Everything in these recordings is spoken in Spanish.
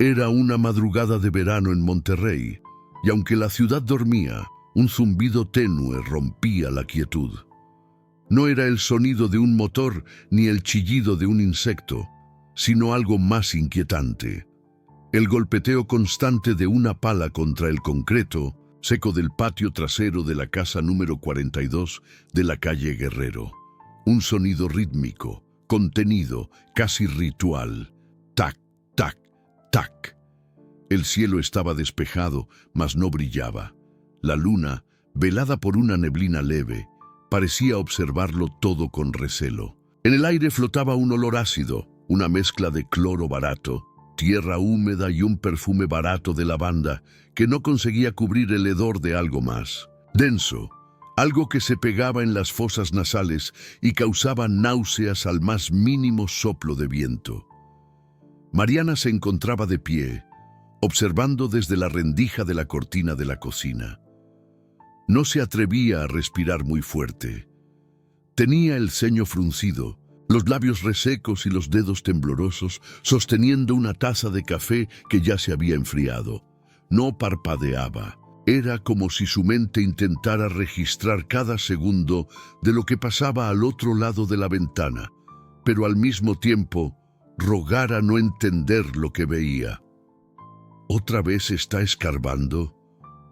Era una madrugada de verano en Monterrey, y aunque la ciudad dormía, un zumbido tenue rompía la quietud. No era el sonido de un motor ni el chillido de un insecto, sino algo más inquietante. El golpeteo constante de una pala contra el concreto seco del patio trasero de la casa número 42 de la calle Guerrero. Un sonido rítmico, contenido, casi ritual. Tac, tac, tac. El cielo estaba despejado, mas no brillaba. La luna, velada por una neblina leve, parecía observarlo todo con recelo. En el aire flotaba un olor ácido, una mezcla de cloro barato, tierra húmeda y un perfume barato de lavanda que no conseguía cubrir el hedor de algo más. Denso, algo que se pegaba en las fosas nasales y causaba náuseas al más mínimo soplo de viento. Mariana se encontraba de pie, observando desde la rendija de la cortina de la cocina. No se atrevía a respirar muy fuerte. Tenía el ceño fruncido, los labios resecos y los dedos temblorosos, sosteniendo una taza de café que ya se había enfriado. No parpadeaba. Era como si su mente intentara registrar cada segundo de lo que pasaba al otro lado de la ventana, pero al mismo tiempo rogara no entender lo que veía. ¿Otra vez está escarbando?,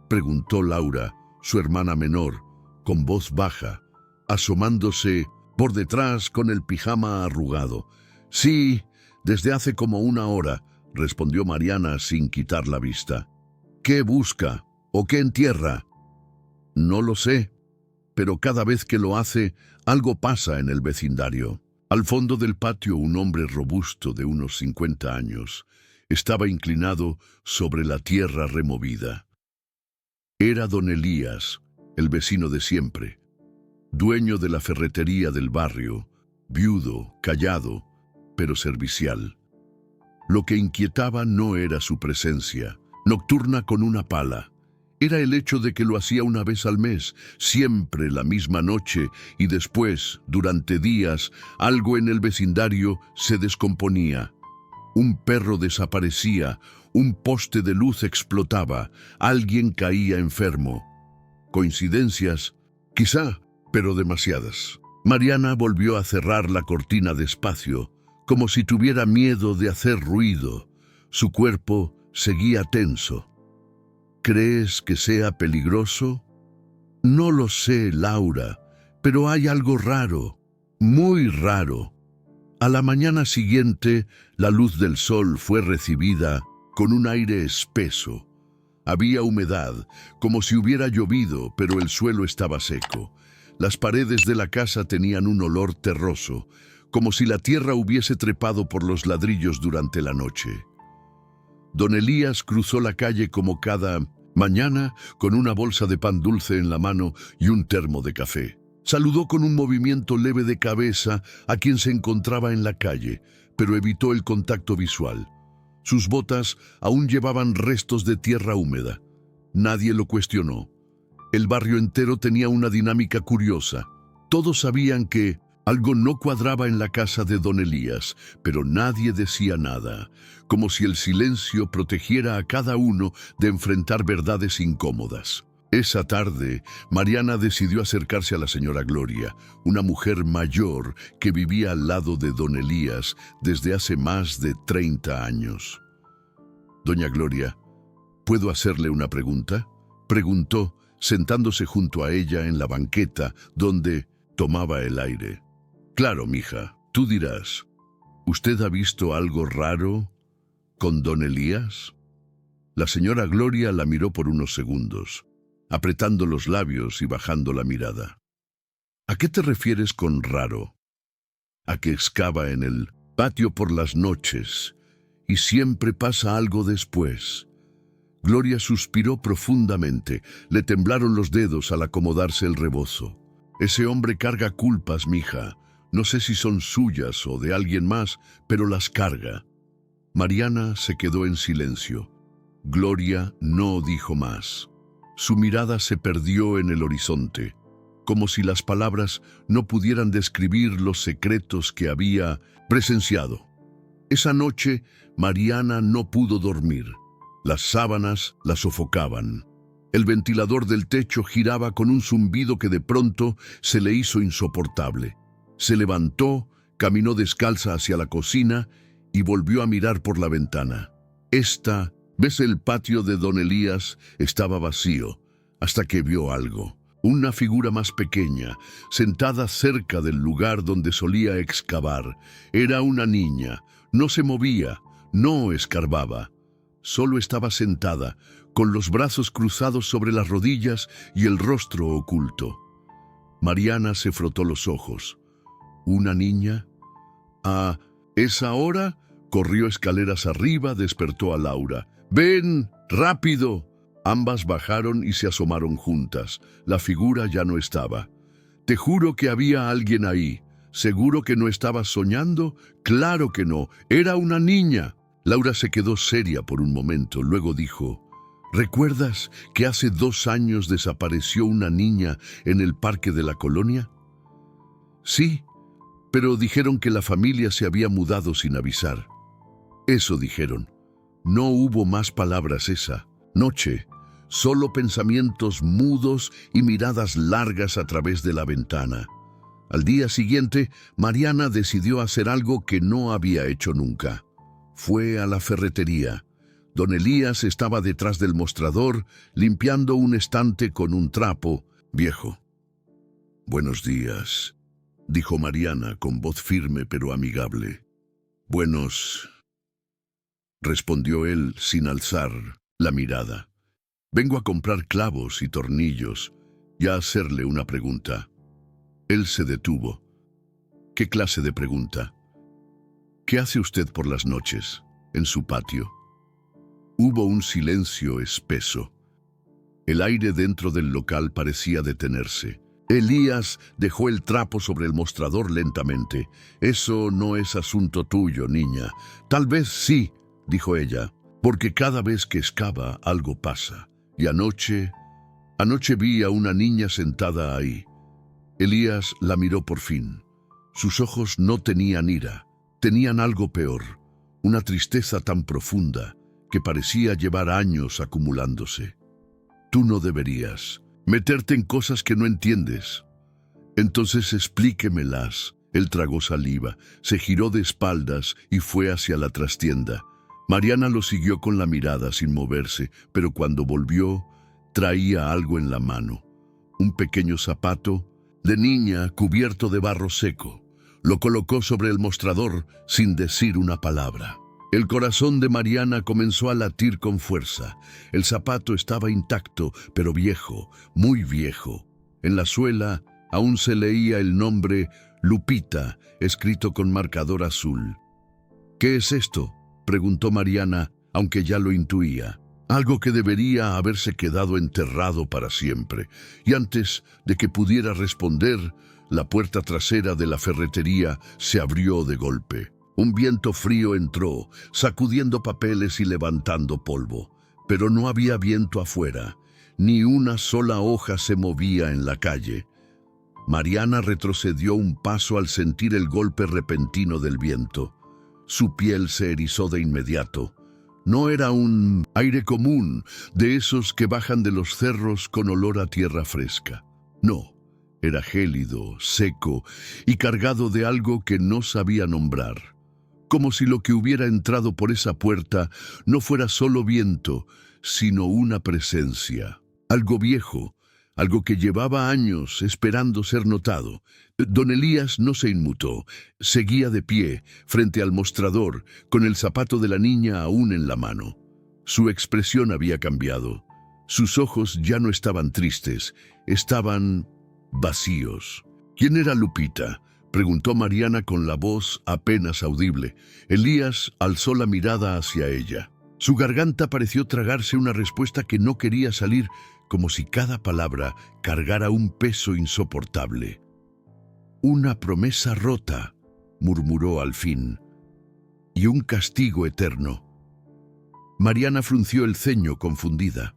preguntó Laura, su hermana menor, con voz baja, asomándose por detrás con el pijama arrugado. Sí, desde hace como una hora, respondió Mariana sin quitar la vista. ¿Qué busca o qué entierra? No lo sé, pero cada vez que lo hace, algo pasa en el vecindario. Al fondo del patio, un hombre robusto de unos 50 años estaba inclinado sobre la tierra removida. Era don Elías, el vecino de siempre, dueño de la ferretería del barrio, viudo, callado, pero servicial. Lo que inquietaba no era su presencia, nocturna con una pala. Era el hecho de que lo hacía una vez al mes, siempre la misma noche, y después, durante días, algo en el vecindario se descomponía. Un perro desaparecía, un poste de luz explotaba, alguien caía enfermo. Coincidencias, quizá, pero demasiadas. Mariana volvió a cerrar la cortina despacio, como si tuviera miedo de hacer ruido. Su cuerpo seguía tenso. ¿Crees que sea peligroso? No lo sé, Laura, pero hay algo raro, muy raro. A la mañana siguiente, la luz del sol fue recibida con un aire espeso. Había humedad, como si hubiera llovido, pero el suelo estaba seco. Las paredes de la casa tenían un olor terroso, como si la tierra hubiese trepado por los ladrillos durante la noche. Don Elías cruzó la calle como cada mañana con una bolsa de pan dulce en la mano y un termo de café. Saludó con un movimiento leve de cabeza a quien se encontraba en la calle, pero evitó el contacto visual. Sus botas aún llevaban restos de tierra húmeda. Nadie lo cuestionó. El barrio entero tenía una dinámica curiosa. Todos sabían que algo no cuadraba en la casa de don Elías, pero nadie decía nada, como si el silencio protegiera a cada uno de enfrentar verdades incómodas. Esa tarde, Mariana decidió acercarse a la señora Gloria, una mujer mayor que vivía al lado de don Elías desde hace más de 30 años. Doña Gloria, ¿puedo hacerle una pregunta?, preguntó, sentándose junto a ella en la banqueta donde tomaba el aire. Claro, mija, tú dirás. ¿Usted ha visto algo raro con don Elías? La señora Gloria la miró por unos segundos, apretando los labios y bajando la mirada. ¿A qué te refieres con raro? A que excava en el patio por las noches y siempre pasa algo después. Gloria suspiró profundamente, le temblaron los dedos al acomodarse el rebozo. Ese hombre carga culpas, mija. No sé si son suyas o de alguien más, pero las carga. Mariana se quedó en silencio. Gloria no dijo más. Su mirada se perdió en el horizonte, como si las palabras no pudieran describir los secretos que había presenciado. Esa noche, Mariana no pudo dormir. Las sábanas la sofocaban. El ventilador del techo giraba con un zumbido que de pronto se le hizo insoportable. Se levantó, caminó descalza hacia la cocina y volvió a mirar por la ventana. ¿Ves el patio de don Elías? Estaba vacío, hasta que vio algo. Una figura más pequeña, sentada cerca del lugar donde solía excavar. Era una niña. No se movía, no escarbaba. Solo estaba sentada, con los brazos cruzados sobre las rodillas y el rostro oculto. Mariana se frotó los ojos. ¿Una niña? ¿A esa hora? Corrió escaleras arriba, despertó a Laura. ¡Ven, rápido! Ambas bajaron y se asomaron juntas. La figura ya no estaba. Te juro que había alguien ahí. ¿Seguro que no estabas soñando? Claro que no, era una niña. Laura se quedó seria por un momento, luego dijo: ¿recuerdas que hace 2 años desapareció una niña en el parque de la colonia? Sí, pero dijeron que la familia se había mudado sin avisar. Eso dijeron. No hubo más palabras esa noche, solo pensamientos mudos y miradas largas a través de la ventana. Al día siguiente, Mariana decidió hacer algo que no había hecho nunca. Fue a la ferretería. Don Elías estaba detrás del mostrador, limpiando un estante con un trapo viejo. «Buenos días», dijo Mariana con voz firme pero amigable. «Buenos», respondió él sin alzar la mirada. «Vengo a comprar clavos y tornillos y a hacerle una pregunta». Él se detuvo. «¿Qué clase de pregunta? ¿Qué hace usted por las noches, en su patio?» Hubo un silencio espeso. El aire dentro del local parecía detenerse. Elías dejó el trapo sobre el mostrador lentamente. «Eso no es asunto tuyo, niña». «Tal vez sí», dijo ella, «porque cada vez que excava algo pasa. Y anoche vi a una niña sentada ahí». Elías la miró por fin. Sus ojos no tenían ira, tenían algo peor, una tristeza tan profunda que parecía llevar años acumulándose. «Tú no deberías meterte en cosas que no entiendes». «Entonces explíquemelas». Él tragó saliva, se giró de espaldas y fue hacia la trastienda. Mariana lo siguió con la mirada sin moverse, pero cuando volvió, traía algo en la mano. Un pequeño zapato de niña cubierto de barro seco. Lo colocó sobre el mostrador sin decir una palabra. El corazón de Mariana comenzó a latir con fuerza. El zapato estaba intacto, pero viejo, muy viejo. En la suela aún se leía el nombre Lupita, escrito con marcador azul. «¿Qué es esto?», preguntó Mariana, aunque ya lo intuía. Algo que debería haberse quedado enterrado para siempre. Y antes de que pudiera responder, la puerta trasera de la ferretería se abrió de golpe. Un viento frío entró, sacudiendo papeles y levantando polvo. Pero no había viento afuera, ni una sola hoja se movía en la calle. Mariana retrocedió un paso al sentir el golpe repentino del viento. Su piel se erizó de inmediato. No era un aire común, de esos que bajan de los cerros con olor a tierra fresca. No, era gélido, seco y cargado de algo que no sabía nombrar. Como si lo que hubiera entrado por esa puerta no fuera solo viento, sino una presencia. Algo viejo, algo que llevaba años esperando ser notado. Don Elías no se inmutó. Seguía de pie, frente al mostrador, con el zapato de la niña aún en la mano. Su expresión había cambiado. Sus ojos ya no estaban tristes, estaban vacíos. «¿Quién era Lupita?», preguntó Mariana con la voz apenas audible. Elías alzó la mirada hacia ella. Su garganta pareció tragarse una respuesta que no quería salir, como si cada palabra cargara un peso insoportable. «Una promesa rota», murmuró al fin, «y un castigo eterno». Mariana frunció el ceño confundida.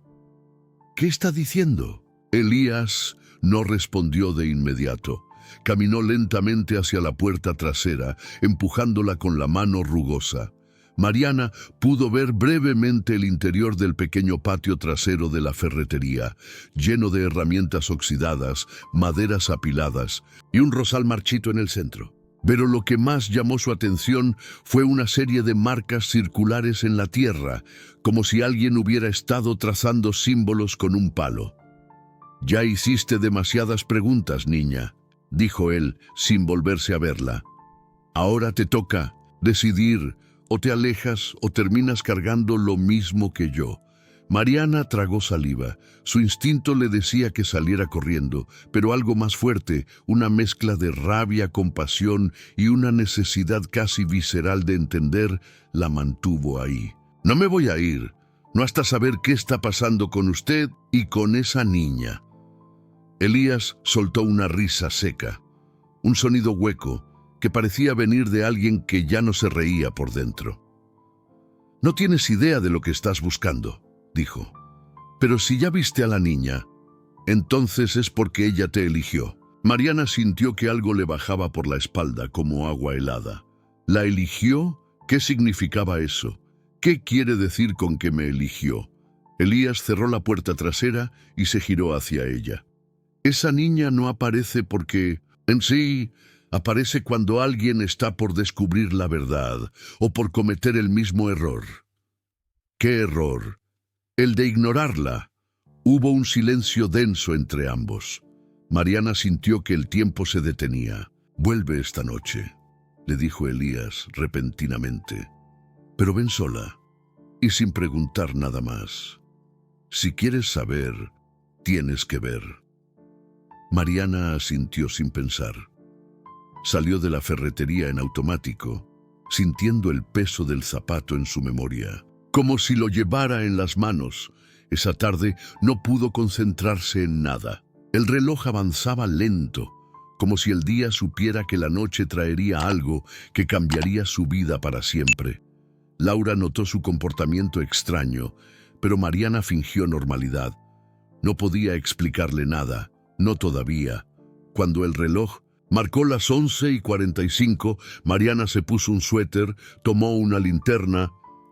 «¿Qué está diciendo?». Elías no respondió de inmediato. Caminó lentamente hacia la puerta trasera, empujándola con la mano rugosa. Mariana pudo ver brevemente el interior del pequeño patio trasero de la ferretería, lleno de herramientas oxidadas, maderas apiladas y un rosal marchito en el centro. Pero lo que más llamó su atención fue una serie de marcas circulares en la tierra, como si alguien hubiera estado trazando símbolos con un palo. «Ya hiciste demasiadas preguntas, niña», dijo él, sin volverse a verla. «Ahora te toca decidir, o te alejas o terminas cargando lo mismo que yo». Mariana tragó saliva. Su instinto le decía que saliera corriendo, pero algo más fuerte, una mezcla de rabia, compasión y una necesidad casi visceral de entender, la mantuvo ahí. «No me voy a ir, no hasta saber qué está pasando con usted y con esa niña». Elías soltó una risa seca, un sonido hueco que parecía venir de alguien que ya no se reía por dentro. «No tienes idea de lo que estás buscando», dijo. «Pero si ya viste a la niña, entonces es porque ella te eligió». Mariana sintió que algo le bajaba por la espalda como agua helada. ¿La eligió? ¿Qué significaba eso? ¿Qué quiere decir con que me eligió? Elías cerró la puerta trasera y se giró hacia ella. «Esa niña no aparece porque, en sí, aparece cuando alguien está por descubrir la verdad o por cometer el mismo error». «¿Qué error?» «El de ignorarla». Hubo un silencio denso entre ambos. Mariana sintió que el tiempo se detenía. «Vuelve esta noche», le dijo Elías repentinamente. «Pero ven sola y sin preguntar nada más. Si quieres saber, tienes que ver». Mariana asintió sin pensar. Salió de la ferretería en automático, sintiendo el peso del zapato en su memoria, como si lo llevara en las manos. Esa tarde no pudo concentrarse en nada. El reloj avanzaba lento, como si el día supiera que la noche traería algo que cambiaría su vida para siempre. Laura notó su comportamiento extraño, pero Mariana fingió normalidad. No podía explicarle nada, no todavía. Cuando el reloj marcó las 11:45, Mariana se puso un suéter, tomó una linterna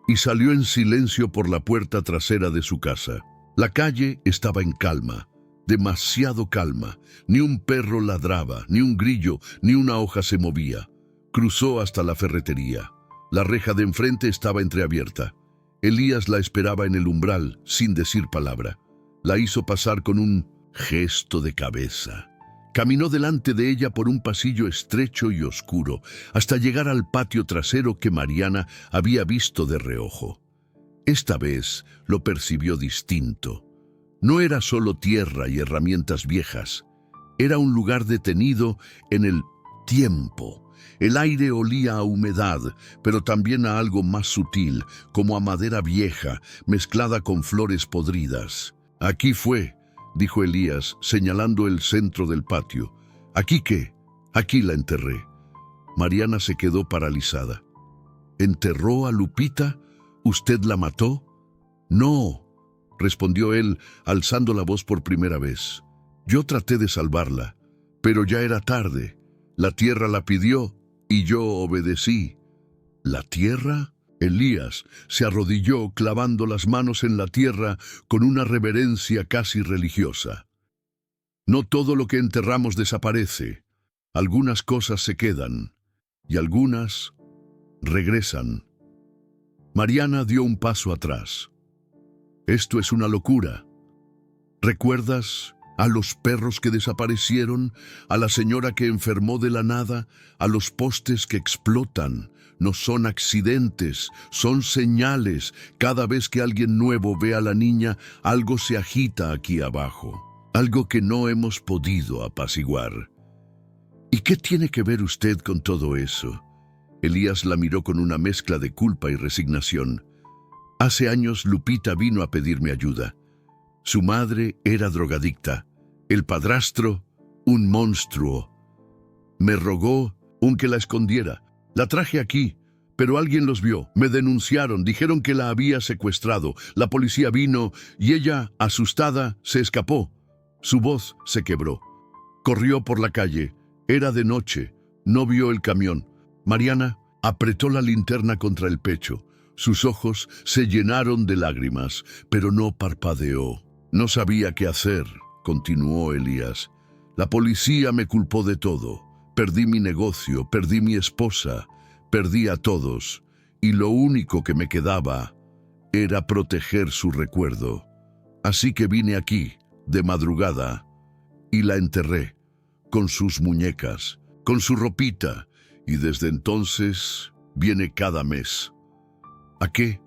y salió en silencio por la puerta trasera de su casa. La calle estaba en calma, demasiado calma. Ni un perro ladraba, ni un grillo, ni una hoja se movía. Cruzó hasta la ferretería. La reja de enfrente estaba entreabierta. Elías la esperaba en el umbral, sin decir palabra. La hizo pasar con un gesto de cabeza. Caminó delante de ella por un pasillo estrecho y oscuro, hasta llegar al patio trasero que Mariana había visto de reojo. Esta vez lo percibió distinto. No era solo tierra y herramientas viejas. Era un lugar detenido en el tiempo. El aire olía a humedad, pero también a algo más sutil, como a madera vieja, mezclada con flores podridas. «Aquí fue», dijo Elías, señalando el centro del patio. «¿Aquí qué? Aquí la enterré». Mariana se quedó paralizada. «¿Enterró a Lupita? ¿Usted la mató?» «No», respondió él, alzando la voz por primera vez. «Yo traté de salvarla, pero ya era tarde. La tierra la pidió y yo obedecí». «¿La tierra?» Elías se arrodilló clavando las manos en la tierra con una reverencia casi religiosa. «No todo lo que enterramos desaparece. Algunas cosas se quedan y algunas regresan». Mariana dio un paso atrás. «Esto es una locura. ¿Recuerdas a los perros que desaparecieron, a la señora que enfermó de la nada, a los postes que explotan? No son accidentes, son señales. Cada vez que alguien nuevo ve a la niña, algo se agita aquí abajo, algo que no hemos podido apaciguar». «¿Y qué tiene que ver usted con todo eso?» Elías la miró con una mezcla de culpa y resignación. «Hace años Lupita vino a pedirme ayuda. Su madre era drogadicta, el padrastro, un monstruo. Me rogó que la escondiera. La traje aquí, pero alguien los vio. Me denunciaron, dijeron que la había secuestrado. La policía vino y ella, asustada, se escapó. Su voz se quebró. Corrió por la calle. Era de noche, no vio el camión. Mariana apretó la linterna contra el pecho. Sus ojos se llenaron de lágrimas, pero no parpadeó. No sabía qué hacer, continuó Elías. La policía me culpó de todo. Perdí mi negocio, perdí mi esposa, perdí a todos, y lo único que me quedaba era proteger su recuerdo. Así que vine aquí, de madrugada, y la enterré, con sus muñecas, con su ropita, y desde entonces viene cada mes. ¿A qué?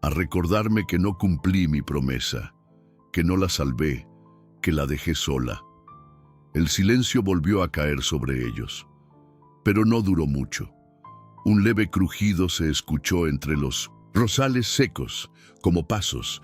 A recordarme que no cumplí mi promesa, que no la salvé, que la dejé sola. El silencio volvió a caer sobre ellos, pero no duró mucho. Un leve crujido se escuchó entre los rosales secos, como pasos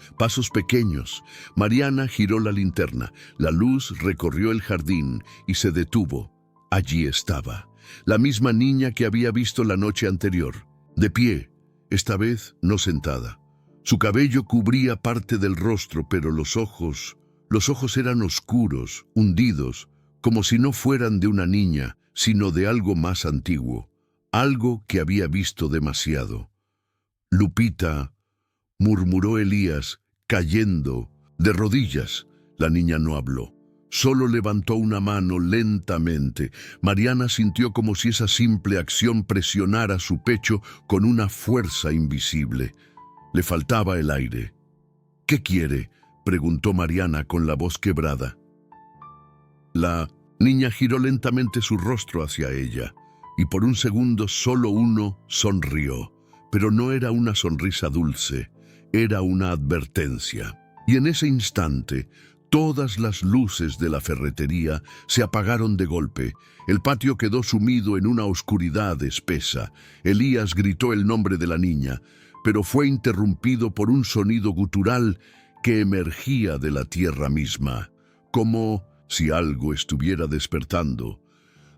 pequeños. Mariana giró la linterna, la luz recorrió el jardín y se detuvo. Allí estaba, la misma niña que había visto la noche anterior, de pie, esta vez no sentada. Su cabello cubría parte del rostro, pero los ojos eran oscuros, hundidos, como si no fueran de una niña, sino de algo más antiguo, algo que había visto demasiado. Lupita, murmuró Elías, cayendo de rodillas. La niña no habló, solo levantó una mano lentamente. Mariana sintió como si esa simple acción presionara su pecho con una fuerza invisible. Le faltaba el aire. ¿Qué quiere?, preguntó Mariana con la voz quebrada. La niña giró lentamente su rostro hacia ella, y por un segundo solo uno sonrió, pero no era una sonrisa dulce, era una advertencia. Y en ese instante, todas las luces de la ferretería se apagaron de golpe. El patio quedó sumido en una oscuridad espesa. Elías gritó el nombre de la niña, pero fue interrumpido por un sonido gutural que emergía de la tierra misma, como si algo estuviera despertando,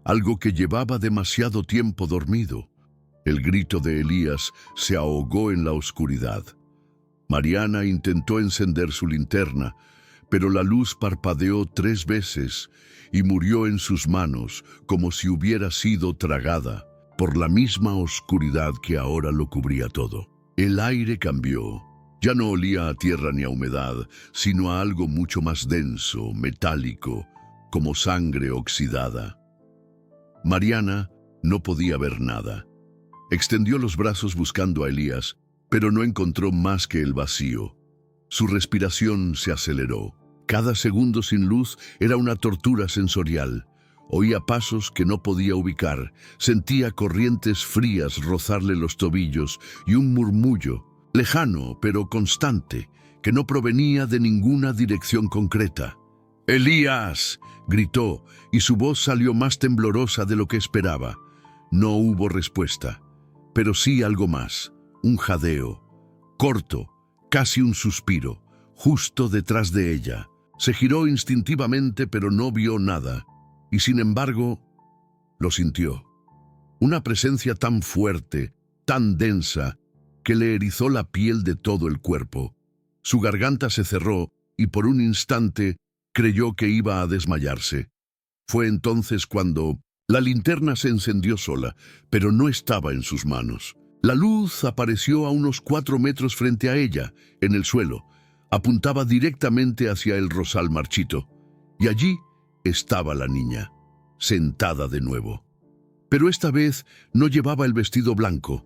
algo que llevaba demasiado tiempo dormido. El grito de Elías se ahogó en la oscuridad. Mariana intentó encender su linterna, pero la luz parpadeó 3 veces y murió en sus manos como si hubiera sido tragada por la misma oscuridad que ahora lo cubría todo. El aire cambió. Ya no olía a tierra ni a humedad, sino a algo mucho más denso, metálico, como sangre oxidada. Mariana no podía ver nada. Extendió los brazos buscando a Elías, pero no encontró más que el vacío. Su respiración se aceleró. Cada segundo sin luz era una tortura sensorial. Oía pasos que no podía ubicar, sentía corrientes frías rozarle los tobillos y un murmullo, lejano pero constante, que no provenía de ninguna dirección concreta. ¡Elías!, gritó, y su voz salió más temblorosa de lo que esperaba. No hubo respuesta, pero sí algo más, un jadeo, corto, casi un suspiro, justo detrás de ella. Se giró instintivamente, pero no vio nada, y sin embargo, lo sintió. Una presencia tan fuerte, tan densa, que le erizó la piel de todo el cuerpo. Su garganta se cerró y por un instante creyó que iba a desmayarse. Fue entonces cuando la linterna se encendió sola, pero no estaba en sus manos. La luz apareció a unos 4 metros frente a ella, en el suelo. Apuntaba directamente hacia el rosal marchito, y allí estaba la niña, sentada de nuevo. Pero esta vez no llevaba el vestido blanco.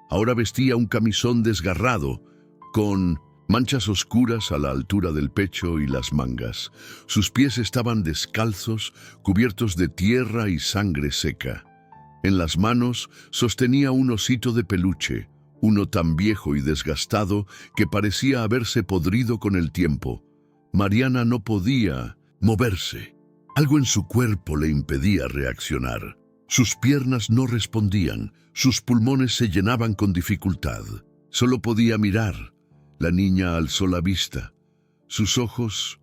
Ahora vestía un camisón desgarrado, con manchas oscuras a la altura del pecho y las mangas. Sus pies estaban descalzos, cubiertos de tierra y sangre seca. En las manos sostenía un osito de peluche, uno tan viejo y desgastado que parecía haberse podrido con el tiempo. Mariana no podía moverse. Algo en su cuerpo le impedía reaccionar. Sus piernas no respondían, sus pulmones se llenaban con dificultad. Solo podía mirar. La niña alzó la vista. Sus ojos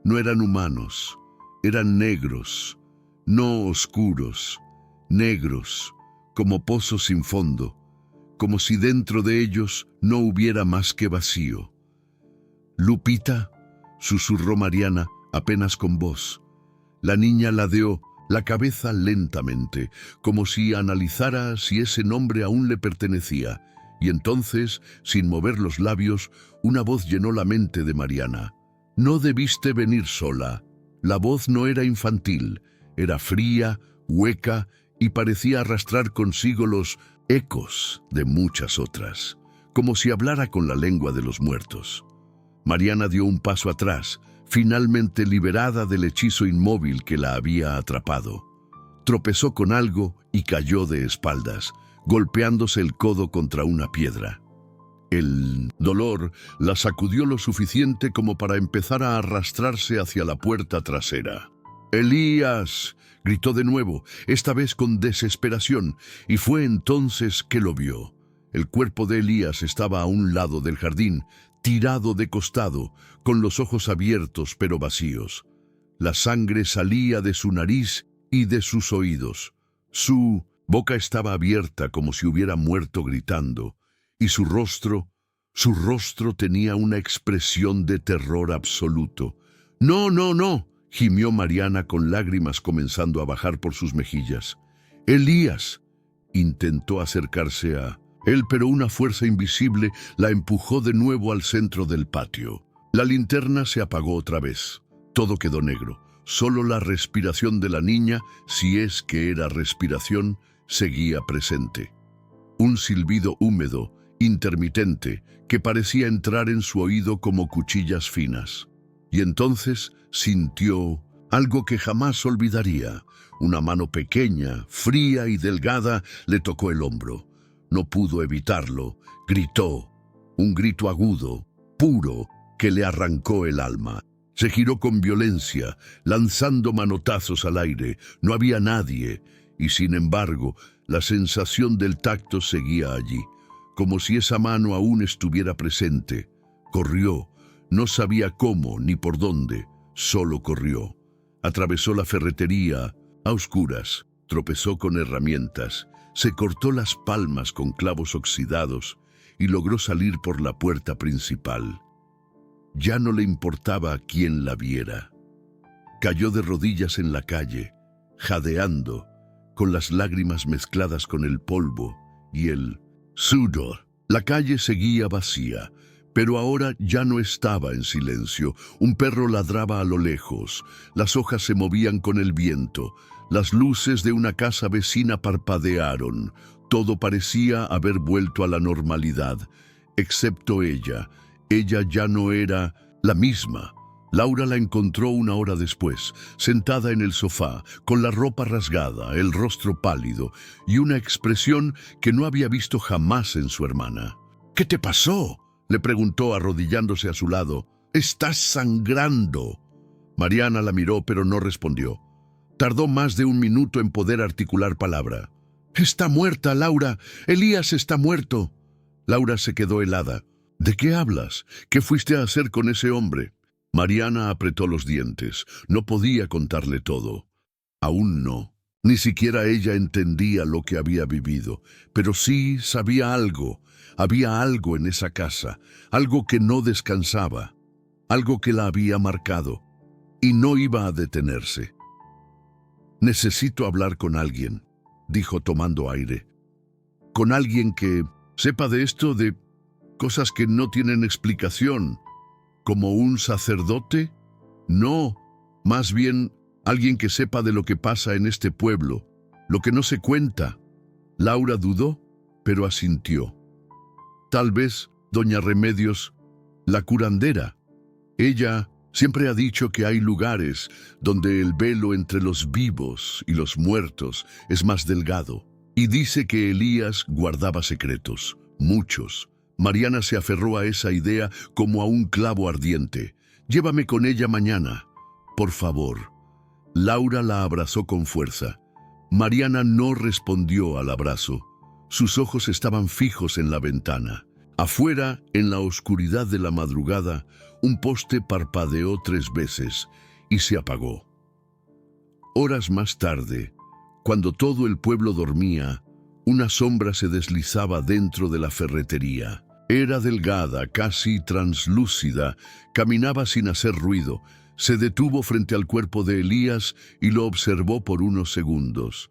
no eran humanos, eran negros, no oscuros, negros, como pozos sin fondo, como si dentro de ellos no hubiera más que vacío. «Lupita», susurró Mariana, apenas con voz. La niña ladeó, la cabeza lentamente, como si analizara si ese nombre aún le pertenecía, y entonces, sin mover los labios, una voz llenó la mente de Mariana. «No debiste venir sola». La voz no era infantil, era fría, hueca, y parecía arrastrar consigo los ecos de muchas otras, como si hablara con la lengua de los muertos. Mariana dio un paso atrás, finalmente liberada del hechizo inmóvil que la había atrapado. Tropezó con algo y cayó de espaldas, golpeándose el codo contra una piedra. El dolor la sacudió lo suficiente como para empezar a arrastrarse hacia la puerta trasera. «¡Elías!», gritó de nuevo, esta vez con desesperación, y fue entonces que lo vio. El cuerpo de Elías estaba a un lado del jardín, tirado de costado, con los ojos abiertos pero vacíos. La sangre salía de su nariz y de sus oídos. Su boca estaba abierta como si hubiera muerto gritando, y su rostro tenía una expresión de terror absoluto. «¡No, no, no!», gimió Mariana con lágrimas comenzando a bajar por sus mejillas. «¡Elías!». Intentó acercarse a él, pero una fuerza invisible la empujó de nuevo al centro del patio. La linterna se apagó otra vez. Todo quedó negro. Solo la respiración de la niña, si es que era respiración, seguía presente. Un silbido húmedo, intermitente, que parecía entrar en su oído como cuchillas finas. Y entonces sintió algo que jamás olvidaría. Una mano pequeña, fría y delgada le tocó el hombro. No pudo evitarlo. Gritó, un grito agudo, puro, que le arrancó el alma. Se giró con violencia, lanzando manotazos al aire. No había nadie, y sin embargo, la sensación del tacto seguía allí, como si esa mano aún estuviera presente. Corrió, no sabía cómo ni por dónde, solo corrió. Atravesó la ferretería a oscuras, tropezó con herramientas, se cortó las palmas con clavos oxidados y logró salir por la puerta principal. Ya no le importaba a quién la viera. Cayó de rodillas en la calle, jadeando, con las lágrimas mezcladas con el polvo y el sudor. La calle seguía vacía, pero ahora ya no estaba en silencio. Un perro ladraba a lo lejos, las hojas se movían con el viento, las luces de una casa vecina parpadearon. Todo parecía haber vuelto a la normalidad, excepto ella. Ella ya no era la misma. Laura la encontró una hora después, sentada en el sofá, con la ropa rasgada, el rostro pálido y una expresión que no había visto jamás en su hermana. «¿Qué te pasó?», le preguntó arrodillándose a su lado. «Estás sangrando». Mariana la miró pero no respondió. Tardó más de un minuto en poder articular palabra. «Está muerta, Laura. Elías está muerto». Laura se quedó helada. «¿De qué hablas? ¿Qué fuiste a hacer con ese hombre?». Mariana apretó los dientes. No podía contarle todo. Aún no. Ni siquiera ella entendía lo que había vivido, pero sí sabía algo. Había algo en esa casa, algo que no descansaba, algo que la había marcado, y no iba a detenerse. «Necesito hablar con alguien», dijo tomando aire. «Con alguien que sepa de esto, de cosas que no tienen explicación. ¿Como un sacerdote? No, más bien alguien que sepa de lo que pasa en este pueblo, lo que no se cuenta». Laura dudó, pero asintió. «Tal vez doña Remedios, la curandera. Ella siempre ha dicho que hay lugares donde el velo entre los vivos y los muertos es más delgado. Y dice que Elías guardaba secretos, muchos». Mariana se aferró a esa idea como a un clavo ardiente. «Llévame con ella mañana, por favor». Laura la abrazó con fuerza. Mariana no respondió al abrazo. Sus ojos estaban fijos en la ventana. Afuera, en la oscuridad de la madrugada, un poste parpadeó 3 veces y se apagó. Horas más tarde, cuando todo el pueblo dormía, una sombra se deslizaba dentro de la ferretería. Era delgada, casi translúcida, caminaba sin hacer ruido, Se detuvo frente al cuerpo de Elías y lo observó por unos segundos.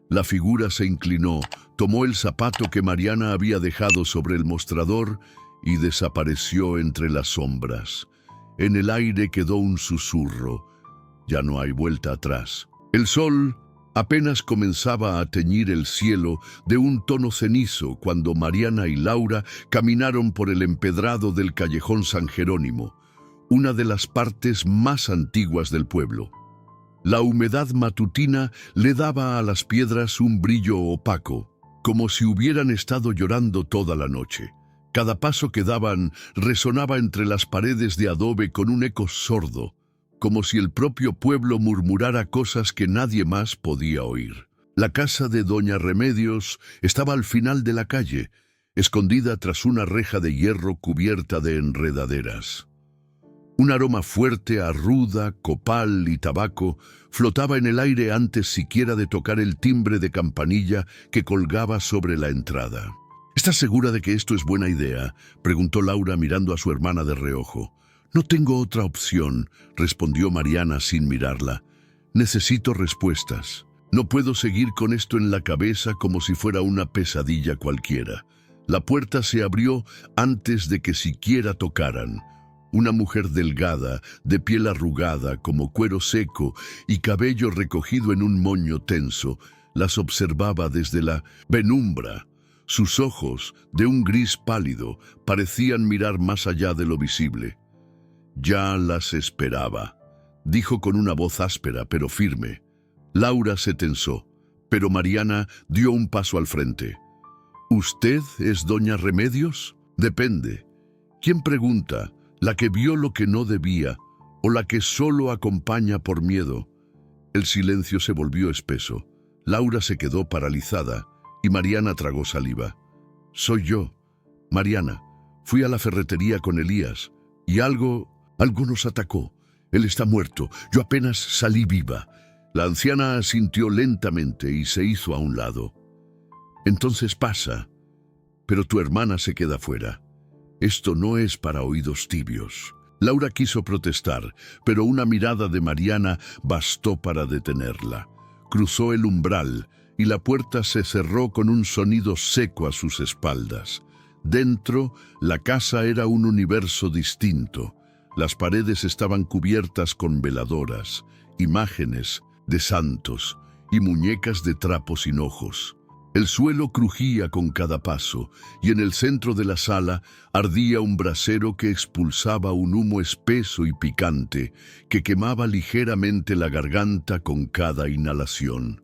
La figura se inclinó, tomó el zapato que Mariana había dejado sobre el mostrador y desapareció entre las sombras. En el aire quedó un susurro. Ya no hay vuelta atrás. El sol apenas comenzaba a teñir el cielo de un tono cenizo cuando Mariana y Laura caminaron por el empedrado del callejón San Jerónimo, una de las partes más antiguas del pueblo. La humedad matutina le daba a las piedras un brillo opaco, como si hubieran estado llorando toda la noche. Cada paso que daban resonaba entre las paredes de adobe con un eco sordo, como si el propio pueblo murmurara cosas que nadie más podía oír. La casa de doña Remedios estaba al final de la calle, escondida tras una reja de hierro cubierta de enredaderas. Un aroma fuerte a ruda, copal y tabaco flotaba en el aire antes siquiera de tocar el timbre de campanilla que colgaba sobre la entrada. ¿Estás segura de que esto es buena idea?, preguntó Laura mirando a su hermana de reojo. No tengo otra opción, respondió Mariana sin mirarla. Necesito respuestas. No puedo seguir con esto en la cabeza como si fuera una pesadilla cualquiera. La puerta se abrió antes de que siquiera tocaran. Una mujer delgada, de piel arrugada como cuero seco y cabello recogido en un moño tenso, las observaba desde la penumbra. Sus ojos, de un gris pálido, parecían mirar más allá de lo visible. «Ya las esperaba», dijo con una voz áspera pero firme. Laura se tensó, pero Mariana dio un paso al frente. «¿Usted es doña Remedios? Depende. ¿Quién pregunta? ¿La que vio lo que no debía o la que solo acompaña por miedo?» El silencio se volvió espeso. Laura se quedó paralizada y Mariana tragó saliva. «Soy yo, Mariana. Fui a la ferretería con Elías y algo nos atacó. Él está muerto. Yo apenas salí viva». La anciana asintió lentamente y se hizo a un lado. «Entonces pasa, pero tu hermana se queda fuera. Esto no es para oídos tibios». Laura quiso protestar, pero una mirada de Mariana bastó para detenerla. Cruzó el umbral y la puerta se cerró con un sonido seco a sus espaldas. Dentro, la casa era un universo distinto. Las paredes estaban cubiertas con veladoras, imágenes de santos y muñecas de trapo sin ojos. El suelo crujía con cada paso y en el centro de la sala ardía un brasero que expulsaba un humo espeso y picante que quemaba ligeramente la garganta con cada inhalación.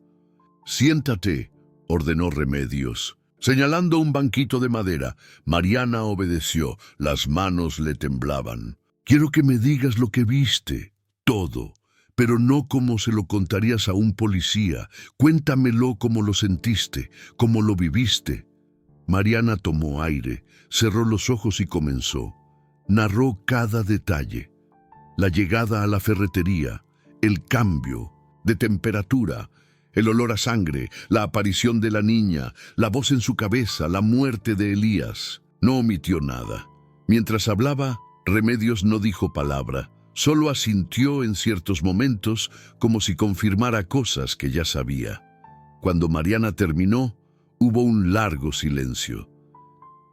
«Siéntate», ordenó Remedios. Señalando un banquito de madera, Mariana obedeció. Las manos le temblaban. «Quiero que me digas lo que viste, todo, pero no como se lo contarías a un policía. Cuéntamelo como lo sentiste, como lo viviste». Mariana tomó aire, cerró los ojos y comenzó. Narró cada detalle. La llegada a la ferretería, el cambio de temperatura, el olor a sangre, la aparición de la niña, la voz en su cabeza, la muerte de Elías. No omitió nada. Mientras hablaba, Remedios no dijo palabra. Solo asintió en ciertos momentos como si confirmara cosas que ya sabía. Cuando Mariana terminó, hubo un largo silencio.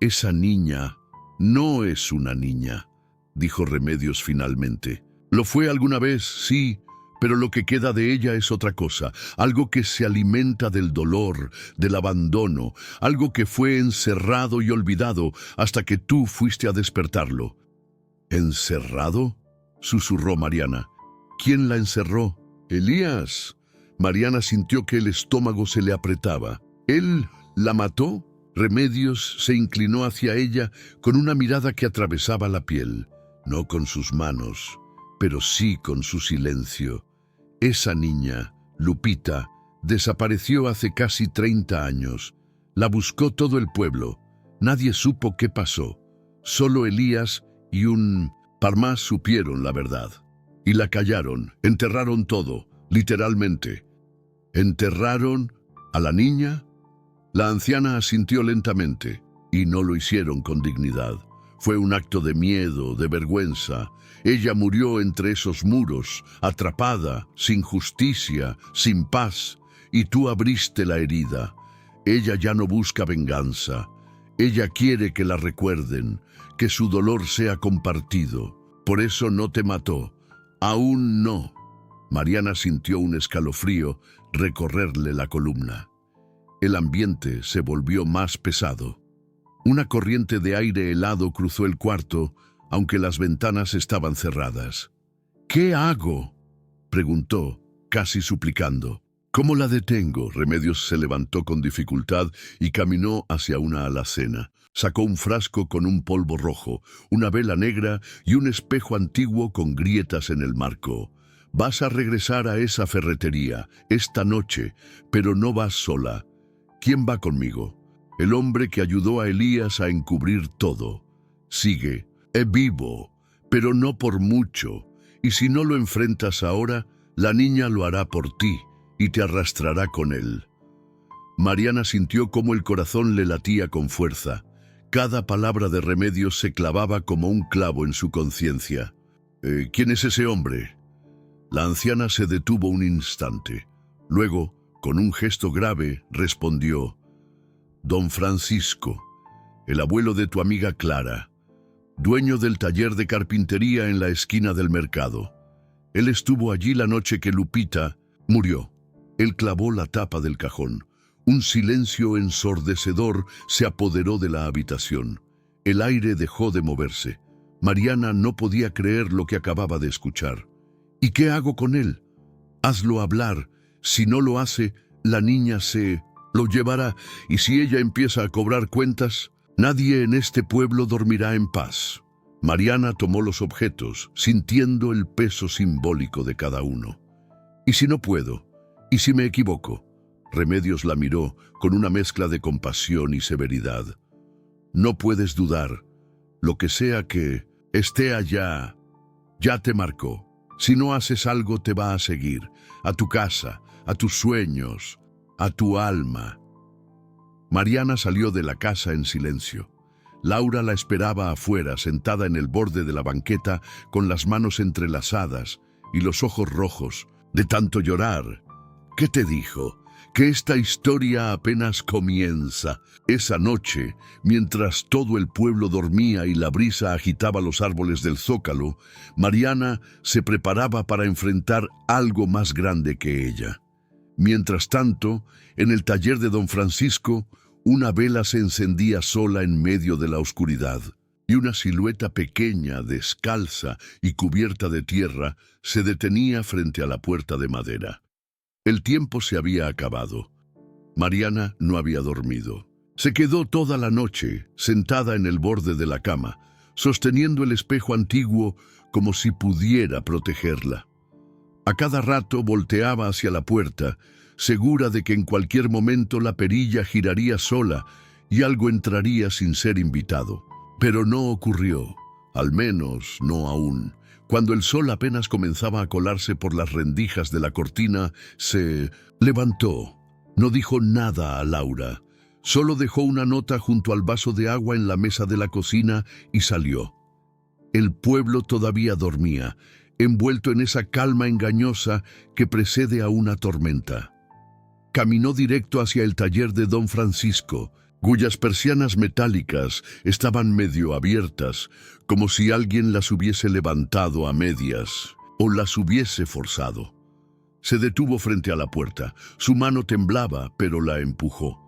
«Esa niña no es una niña», dijo Remedios finalmente. «Lo fue alguna vez, sí, pero lo que queda de ella es otra cosa, algo que se alimenta del dolor, del abandono, algo que fue encerrado y olvidado hasta que tú fuiste a despertarlo». «¿Encerrado?», susurró Mariana. «¿Quién la encerró?» «Elías». Mariana sintió que el estómago se le apretaba. «¿Él la mató?» Remedios se inclinó hacia ella con una mirada que atravesaba la piel. No con sus manos, pero sí con su silencio. Esa niña, Lupita, desapareció hace casi 30 años. La buscó todo el pueblo. Nadie supo qué pasó. Solo Elías y un par más supieron la verdad. Y la callaron, enterraron todo, literalmente. ¿Enterraron a la niña? La anciana asintió lentamente, y no lo hicieron con dignidad. Fue un acto de miedo, de vergüenza. Ella murió entre esos muros, atrapada, sin justicia, sin paz, y tú abriste la herida. Ella ya no busca venganza. Ella quiere que la recuerden, que su dolor sea compartido. Por eso no te mató. Aún no. Mariana sintió un escalofrío recorrerle la columna. El ambiente se volvió más pesado. Una corriente de aire helado cruzó el cuarto, aunque las ventanas estaban cerradas. ¿Qué hago?, preguntó, casi suplicando. ¿Cómo la detengo? Remedios se levantó con dificultad y caminó hacia una alacena. Sacó un frasco con un polvo rojo, una vela negra y un espejo antiguo con grietas en el marco. Vas a regresar a esa ferretería esta noche, pero no vas sola. ¿Quién va conmigo? El hombre que ayudó a Elías a encubrir todo. Sigue. Es vivo, pero no por mucho. Y si no lo enfrentas ahora, la niña lo hará por ti y te arrastrará con él. Mariana sintió cómo el corazón le latía con fuerza. Cada palabra de Remedios se clavaba como un clavo en su conciencia. ¿Quién es ese hombre? La anciana se detuvo un instante. Luego, con un gesto grave, respondió: Don Francisco, el abuelo de tu amiga Clara, dueño del taller de carpintería en la esquina del mercado. Él estuvo allí la noche que Lupita murió. Él clavó la tapa del cajón. Un silencio ensordecedor se apoderó de la habitación. El aire dejó de moverse. Mariana no podía creer lo que acababa de escuchar. ¿Y qué hago con él? Hazlo hablar. Si no lo hace, la niña lo llevará, y si ella empieza a cobrar cuentas, nadie en este pueblo dormirá en paz. Mariana tomó los objetos, sintiendo el peso simbólico de cada uno. ¿Y si no puedo? ¿Y si me equivoco? Remedios la miró con una mezcla de compasión y severidad. No puedes dudar. Lo que sea que esté allá, ya te marcó. Si no haces algo, te va a seguir, a tu casa, a tus sueños, a tu alma. Mariana salió de la casa en silencio. Laura la esperaba afuera, sentada en el borde de la banqueta, con las manos entrelazadas y los ojos rojos, de tanto llorar. ¿Qué te dijo? Que esta historia apenas comienza. Esa noche, mientras todo el pueblo dormía y la brisa agitaba los árboles del zócalo, Mariana se preparaba para enfrentar algo más grande que ella. Mientras tanto, en el taller de don Francisco, una vela se encendía sola en medio de la oscuridad, y una silueta pequeña, descalza y cubierta de tierra, se detenía frente a la puerta de madera. El tiempo se había acabado. Mariana no había dormido. Se quedó toda la noche, sentada en el borde de la cama, sosteniendo el espejo antiguo como si pudiera protegerla. A cada rato volteaba hacia la puerta, segura de que en cualquier momento la perilla giraría sola y algo entraría sin ser invitado. Pero no ocurrió, al menos no aún. Cuando el sol apenas comenzaba a colarse por las rendijas de la cortina, se levantó. No dijo nada a Laura. Solo dejó una nota junto al vaso de agua en la mesa de la cocina y salió. El pueblo todavía dormía, envuelto en esa calma engañosa que precede a una tormenta. Caminó directo hacia el taller de don Francisco, cuyas persianas metálicas estaban medio abiertas, como si alguien las hubiese levantado a medias o las hubiese forzado. Se detuvo frente a la puerta. Su mano temblaba, pero la empujó.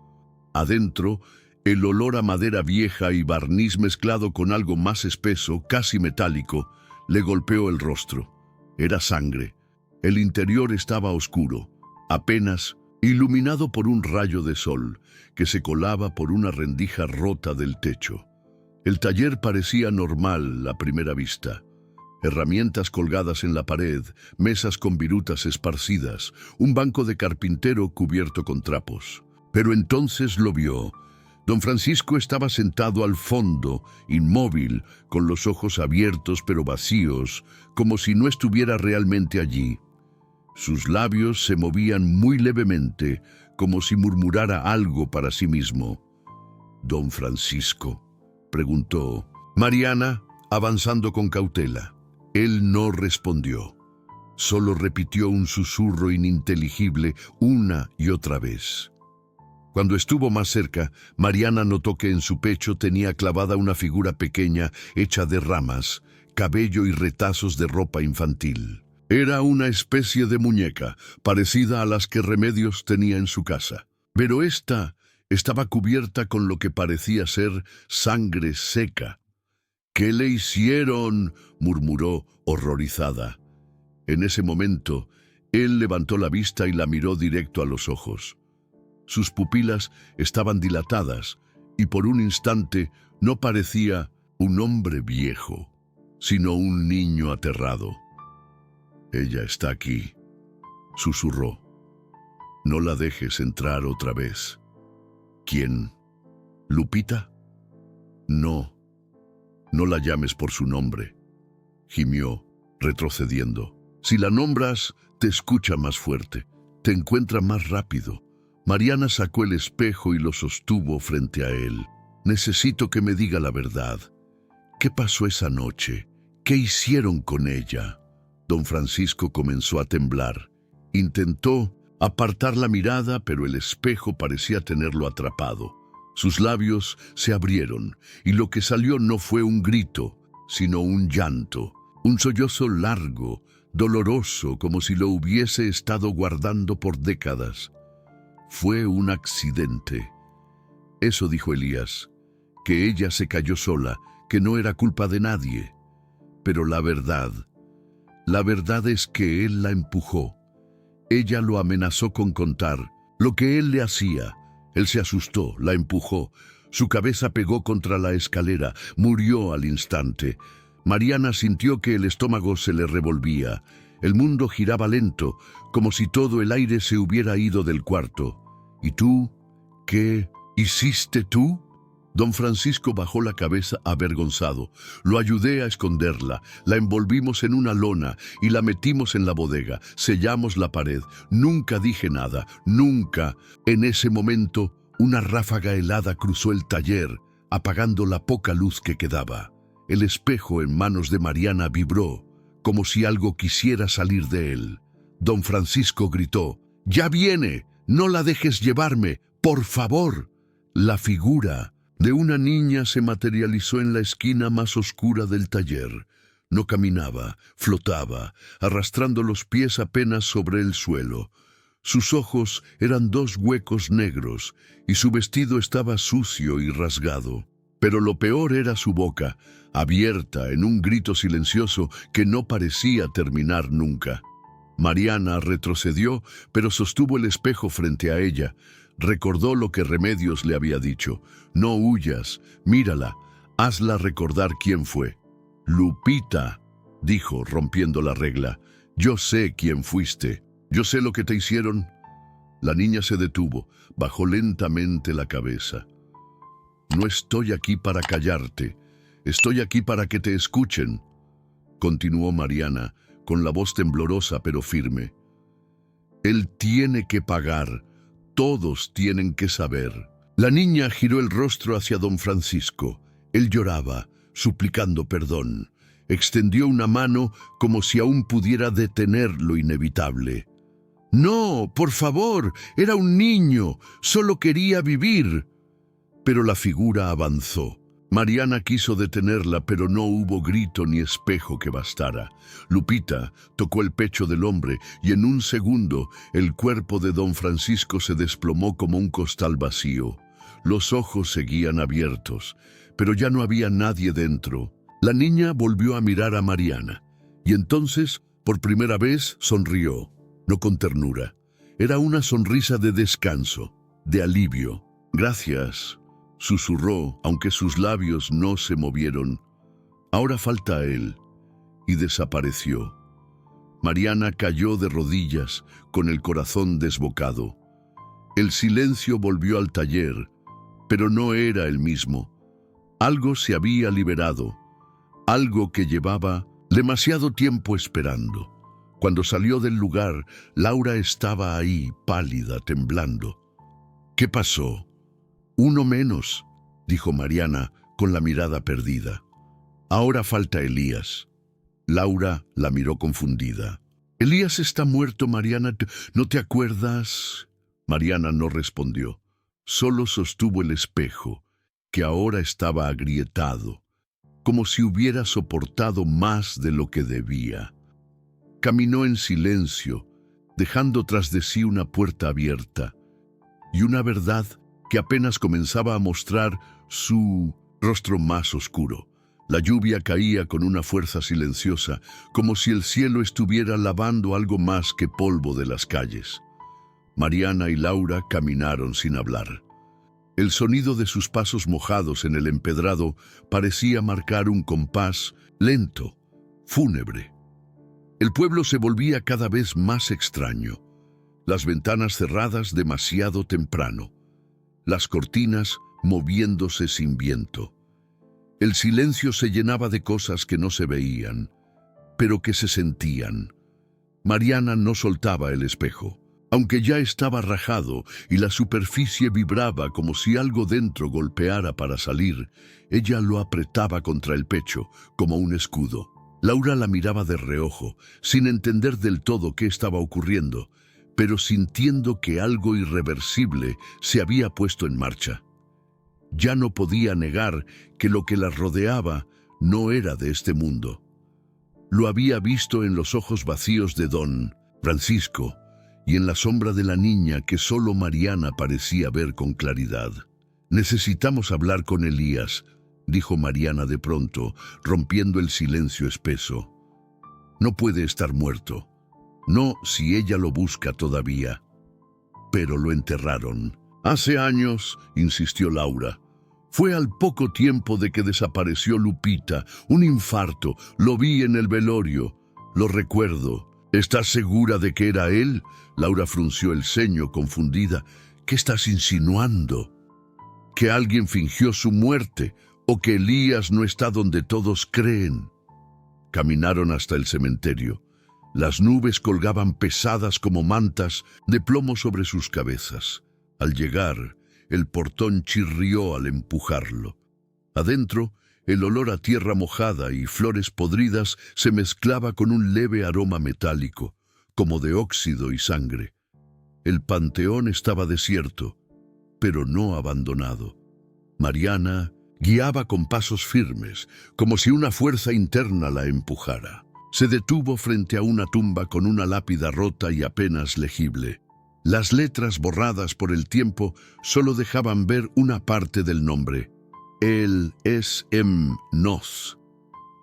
Adentro, el olor a madera vieja y barniz mezclado con algo más espeso, casi metálico, le golpeó el rostro. Era sangre. El interior estaba oscuro, apenas iluminado por un rayo de sol que se colaba por una rendija rota del techo. El taller parecía normal a primera vista. Herramientas colgadas en la pared, mesas con virutas esparcidas, un banco de carpintero cubierto con trapos. Pero entonces lo vio. Don Francisco estaba sentado al fondo, inmóvil, con los ojos abiertos pero vacíos, como si no estuviera realmente allí. Sus labios se movían muy levemente, como si murmurara algo para sí mismo. «¿Don Francisco?», preguntó. Mariana, avanzando con cautela. Él no respondió. Solo repitió un susurro ininteligible una y otra vez. Cuando estuvo más cerca, Mariana notó que en su pecho tenía clavada una figura pequeña hecha de ramas, cabello y retazos de ropa infantil. Era una especie de muñeca, parecida a las que Remedios tenía en su casa. Pero esta estaba cubierta con lo que parecía ser sangre seca. «¿Qué le hicieron?», murmuró horrorizada. En ese momento, él levantó la vista y la miró directo a los ojos. Sus pupilas estaban dilatadas y por un instante no parecía un hombre viejo, sino un niño aterrado. «Ella está aquí», susurró. «No la dejes entrar otra vez». «¿Quién? ¿Lupita?» «No, no la llames por su nombre», gimió, retrocediendo. «Si la nombras, te escucha más fuerte, te encuentra más rápido». Mariana sacó el espejo y lo sostuvo frente a él. «Necesito que me diga la verdad. ¿Qué pasó esa noche? ¿Qué hicieron con ella?» Don Francisco comenzó a temblar. Intentó apartar la mirada, pero el espejo parecía tenerlo atrapado. Sus labios se abrieron, y lo que salió no fue un grito, sino un llanto, un sollozo largo, doloroso, como si lo hubiese estado guardando por décadas. «Fue un accidente». Eso dijo Elías, que ella se cayó sola, que no era culpa de nadie. Pero la verdad es que él la empujó. Ella lo amenazó con contar lo que él le hacía. Él se asustó, la empujó. Su cabeza pegó contra la escalera, murió al instante. Mariana sintió que el estómago se le revolvía. El mundo giraba lento, como si todo el aire se hubiera ido del cuarto. «¿Y tú? ¿Qué hiciste tú?» Don Francisco bajó la cabeza avergonzado. «Lo ayudé a esconderla, la envolvimos en una lona y la metimos en la bodega, sellamos la pared. Nunca dije nada, nunca». En ese momento, una ráfaga helada cruzó el taller, apagando la poca luz que quedaba. El espejo en manos de Mariana vibró, como si algo quisiera salir de él. Don Francisco gritó: «¡Ya viene! ¡No la dejes llevarme! ¡Por favor!». La figura de una niña se materializó en la esquina más oscura del taller. No caminaba, flotaba, arrastrando los pies apenas sobre el suelo. Sus ojos eran dos huecos negros y su vestido estaba sucio y rasgado. Pero lo peor era su boca, abierta en un grito silencioso que no parecía terminar nunca. Mariana retrocedió, pero sostuvo el espejo frente a ella. Recordó lo que Remedios le había dicho: «No huyas, mírala, hazla recordar quién fue». «Lupita», dijo, rompiendo la regla. «Yo sé quién fuiste, yo sé lo que te hicieron». La niña se detuvo, bajó lentamente la cabeza. «No estoy aquí para callarte, estoy aquí para que te escuchen», continuó Mariana, con la voz temblorosa pero firme. «Él tiene que pagar, todos tienen que saber». La niña giró el rostro hacia don Francisco. Él lloraba, suplicando perdón. Extendió una mano como si aún pudiera detener lo inevitable. «No, por favor, era un niño, solo quería vivir». Pero la figura avanzó. Mariana quiso detenerla, pero no hubo grito ni espejo que bastara. Lupita tocó el pecho del hombre y en un segundo el cuerpo de don Francisco se desplomó como un costal vacío. Los ojos seguían abiertos, pero ya no había nadie dentro. La niña volvió a mirar a Mariana y entonces, por primera vez, sonrió, no con ternura. Era una sonrisa de descanso, de alivio. «Gracias», susurró, aunque sus labios no se movieron. «Ahora falta a él». Y desapareció. Mariana cayó de rodillas, con el corazón desbocado. El silencio volvió al taller, pero no era el mismo. Algo se había liberado, algo que llevaba demasiado tiempo esperando. Cuando salió del lugar, Laura estaba ahí, pálida, temblando. «¿Qué pasó?» «Uno menos», dijo Mariana con la mirada perdida. Ahora falta Elías. Laura la miró confundida. Elías está muerto, Mariana. ¿No te acuerdas? Mariana no respondió. Solo sostuvo el espejo, que ahora estaba agrietado, como si hubiera soportado más de lo que debía. Caminó en silencio, dejando tras de sí una puerta abierta y una verdad que apenas comenzaba a mostrar su rostro más oscuro. La lluvia caía con una fuerza silenciosa, como si el cielo estuviera lavando algo más que polvo de las calles. Mariana y Laura caminaron sin hablar. El sonido de sus pasos mojados en el empedrado parecía marcar un compás lento, fúnebre. El pueblo se volvía cada vez más extraño. Las ventanas cerradas demasiado temprano, las cortinas moviéndose sin viento. El silencio se llenaba de cosas que no se veían, pero que se sentían. Mariana no soltaba el espejo, aunque ya estaba rajado y la superficie vibraba como si algo dentro golpeara para salir. Ella lo apretaba contra el pecho, como un escudo. Laura la miraba de reojo, sin entender del todo qué estaba ocurriendo, pero sintiendo que algo irreversible se había puesto en marcha. Ya no podía negar que lo que la rodeaba no era de este mundo. Lo había visto en los ojos vacíos de don Francisco y en la sombra de la niña que solo Mariana parecía ver con claridad. «Necesitamos hablar con Elías», dijo Mariana de pronto, rompiendo el silencio espeso. «No puede estar muerto. No si ella lo busca todavía». «Pero lo enterraron». «Hace años», insistió Laura. «Fue al poco tiempo de que desapareció Lupita, un infarto. Lo vi en el velorio. Lo recuerdo». «¿Estás segura de que era él?» Laura frunció el ceño, confundida. «¿Qué estás insinuando? ¿Que alguien fingió su muerte o que Elías no está donde todos creen?» Caminaron hasta el cementerio. Las nubes colgaban pesadas como mantas de plomo sobre sus cabezas. Al llegar, el portón chirrió al empujarlo. Adentro, el olor a tierra mojada y flores podridas se mezclaba con un leve aroma metálico, como de óxido y sangre. El panteón estaba desierto, pero no abandonado. Mariana guiaba con pasos firmes, como si una fuerza interna la empujara. Se detuvo frente a una tumba con una lápida rota y apenas legible. Las letras borradas por el tiempo solo dejaban ver una parte del nombre. El Es-Em-Nos.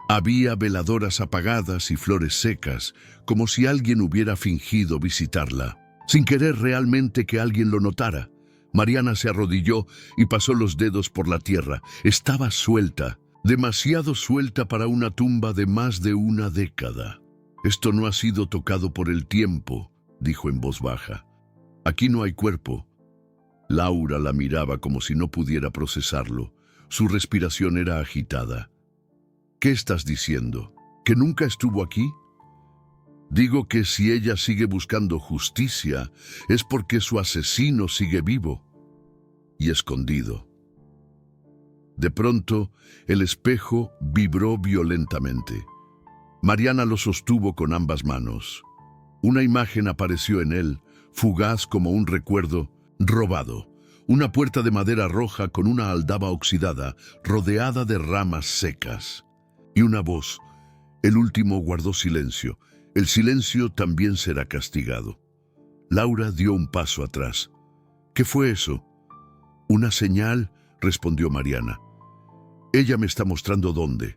Había veladoras apagadas y flores secas, como si alguien hubiera fingido visitarla, sin querer realmente que alguien lo notara. Mariana se arrodilló y pasó los dedos por la tierra. Estaba suelta, demasiado suelta para una tumba de más de una década. «Esto no ha sido tocado por el tiempo», dijo en voz baja. «Aquí no hay cuerpo». Laura la miraba como si no pudiera procesarlo. Su respiración era agitada. «¿Qué estás diciendo? ¿Que nunca estuvo aquí?» «Digo que si ella sigue buscando justicia, es porque su asesino sigue vivo y escondido». De pronto, el espejo vibró violentamente. Mariana lo sostuvo con ambas manos. Una imagen apareció en él, fugaz como un recuerdo, robado. Una puerta de madera roja con una aldaba oxidada, rodeada de ramas secas. Y una voz. El último guardó silencio. El silencio también será castigado. Laura dio un paso atrás. «¿Qué fue eso?» «Una señal», respondió Mariana. «Ella me está mostrando dónde».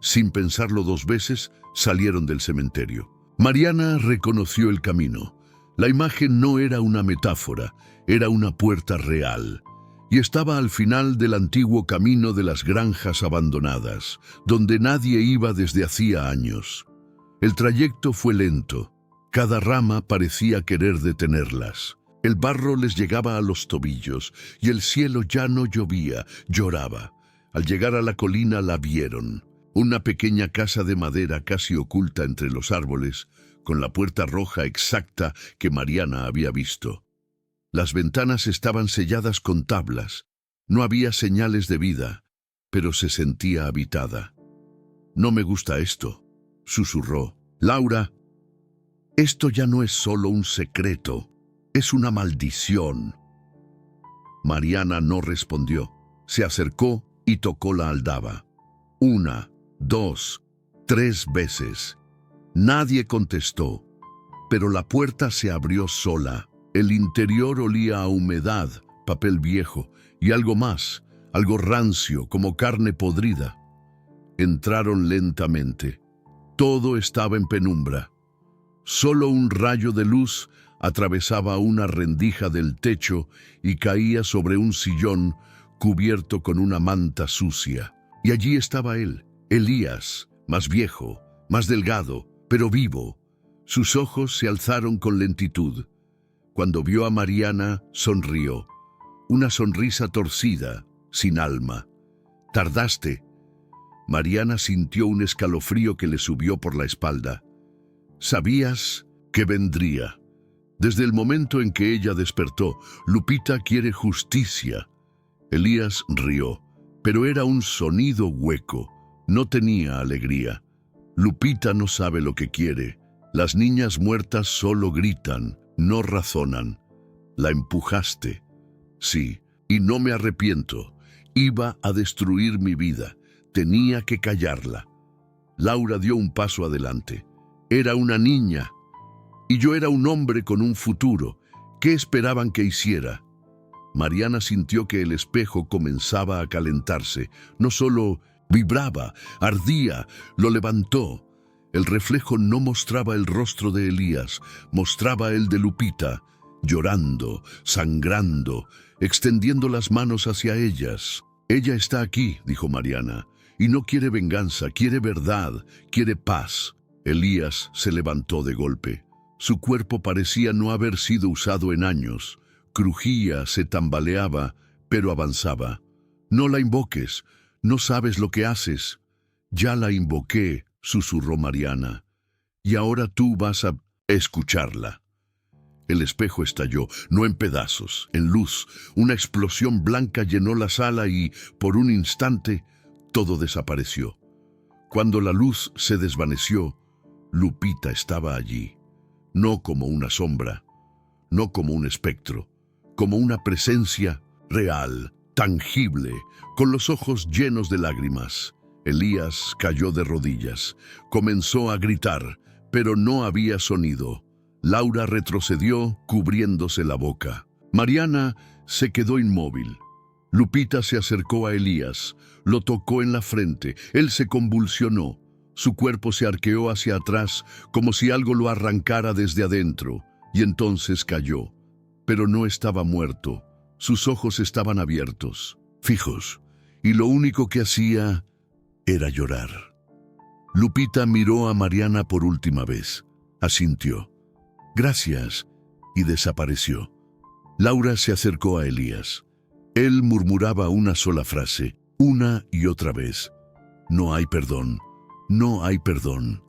Sin pensarlo dos veces, salieron del cementerio. Mariana reconoció el camino. La imagen no era una metáfora, era una puerta real. Y estaba al final del antiguo camino de las granjas abandonadas, donde nadie iba desde hacía años. El trayecto fue lento. Cada rama parecía querer detenerlas. El barro les llegaba a los tobillos y el cielo ya no llovía, lloraba. Al llegar a la colina la vieron. Una pequeña casa de madera casi oculta entre los árboles, con la puerta roja exacta que Mariana había visto. Las ventanas estaban selladas con tablas. No había señales de vida, pero se sentía habitada. No me gusta esto, susurró. Laura, esto ya no es solo un secreto, es una maldición. Mariana no respondió. Se acercó y tocó la aldaba. 1, 2, 3 veces. Nadie contestó, pero la puerta se abrió sola. El interior olía a humedad, papel viejo y algo más, algo rancio, como carne podrida. Entraron lentamente. Todo estaba en penumbra. Solo un rayo de luz atravesaba una rendija del techo y caía sobre un sillón cubierto con una manta sucia. Y allí estaba él, Elías, más viejo, más delgado, pero vivo. Sus ojos se alzaron con lentitud. Cuando vio a Mariana, sonrió. Una sonrisa torcida, sin alma. «Tardaste». Mariana sintió un escalofrío que le subió por la espalda. Sabías que vendría. Desde el momento en que ella despertó, Lupita quiere justicia. Elías rió, pero era un sonido hueco. No tenía alegría. Lupita no sabe lo que quiere. Las niñas muertas solo gritan, no razonan. La empujaste. Sí, y no me arrepiento. Iba a destruir mi vida. Tenía que callarla. Laura dio un paso adelante. Era una niña. Y yo era un hombre con un futuro. ¿Qué esperaban que hiciera? Mariana sintió que el espejo comenzaba a calentarse. No solo vibraba, ardía, lo levantó. El reflejo no mostraba el rostro de Elías, mostraba el de Lupita, llorando, sangrando, extendiendo las manos hacia ellas. «Ella está aquí», dijo Mariana, «y no quiere venganza, quiere verdad, quiere paz». Elías se levantó de golpe. Su cuerpo parecía no haber sido usado en años. Crujía, se tambaleaba, pero avanzaba. «No la invoques, no sabes lo que haces». «Ya la invoqué», susurró Mariana. «Y ahora tú vas a escucharla». El espejo estalló, no en pedazos, en luz. Una explosión blanca llenó la sala y, por un instante, todo desapareció. Cuando la luz se desvaneció, Lupita estaba allí. No como una sombra, no como un espectro, como una presencia real, tangible, con los ojos llenos de lágrimas. Elías cayó de rodillas. Comenzó a gritar, pero no había sonido. Laura retrocedió, cubriéndose la boca. Mariana se quedó inmóvil. Lupita se acercó a Elías, lo tocó en la frente. Él se convulsionó. Su cuerpo se arqueó hacia atrás, como si algo lo arrancara desde adentro, y entonces cayó. Pero no estaba muerto. Sus ojos estaban abiertos, fijos, y lo único que hacía era llorar. Lupita miró a Mariana por última vez. Asintió. «Gracias», y desapareció. Laura se acercó a Elías. Él murmuraba una sola frase, una y otra vez. «No hay perdón, no hay perdón,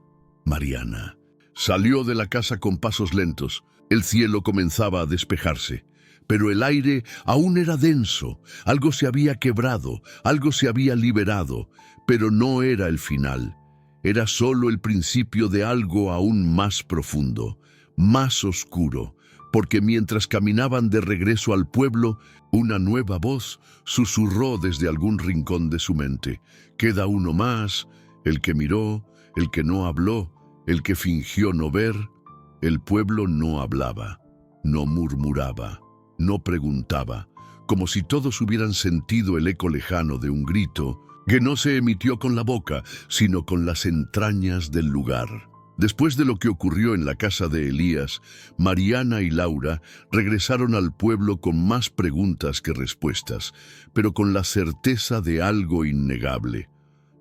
Mariana». Salió de la casa con pasos lentos. El cielo comenzaba a despejarse, pero el aire aún era denso. Algo se había quebrado, algo se había liberado, pero no era el final. Era solo el principio de algo aún más profundo, más oscuro, porque mientras caminaban de regreso al pueblo, una nueva voz susurró desde algún rincón de su mente. «Queda uno más, el que miró, el que no habló, el que fingió no ver». El pueblo no hablaba, no murmuraba, no preguntaba, como si todos hubieran sentido el eco lejano de un grito que no se emitió con la boca, sino con las entrañas del lugar. Después de lo que ocurrió en la casa de Elías, Mariana y Laura regresaron al pueblo con más preguntas que respuestas, pero con la certeza de algo innegable.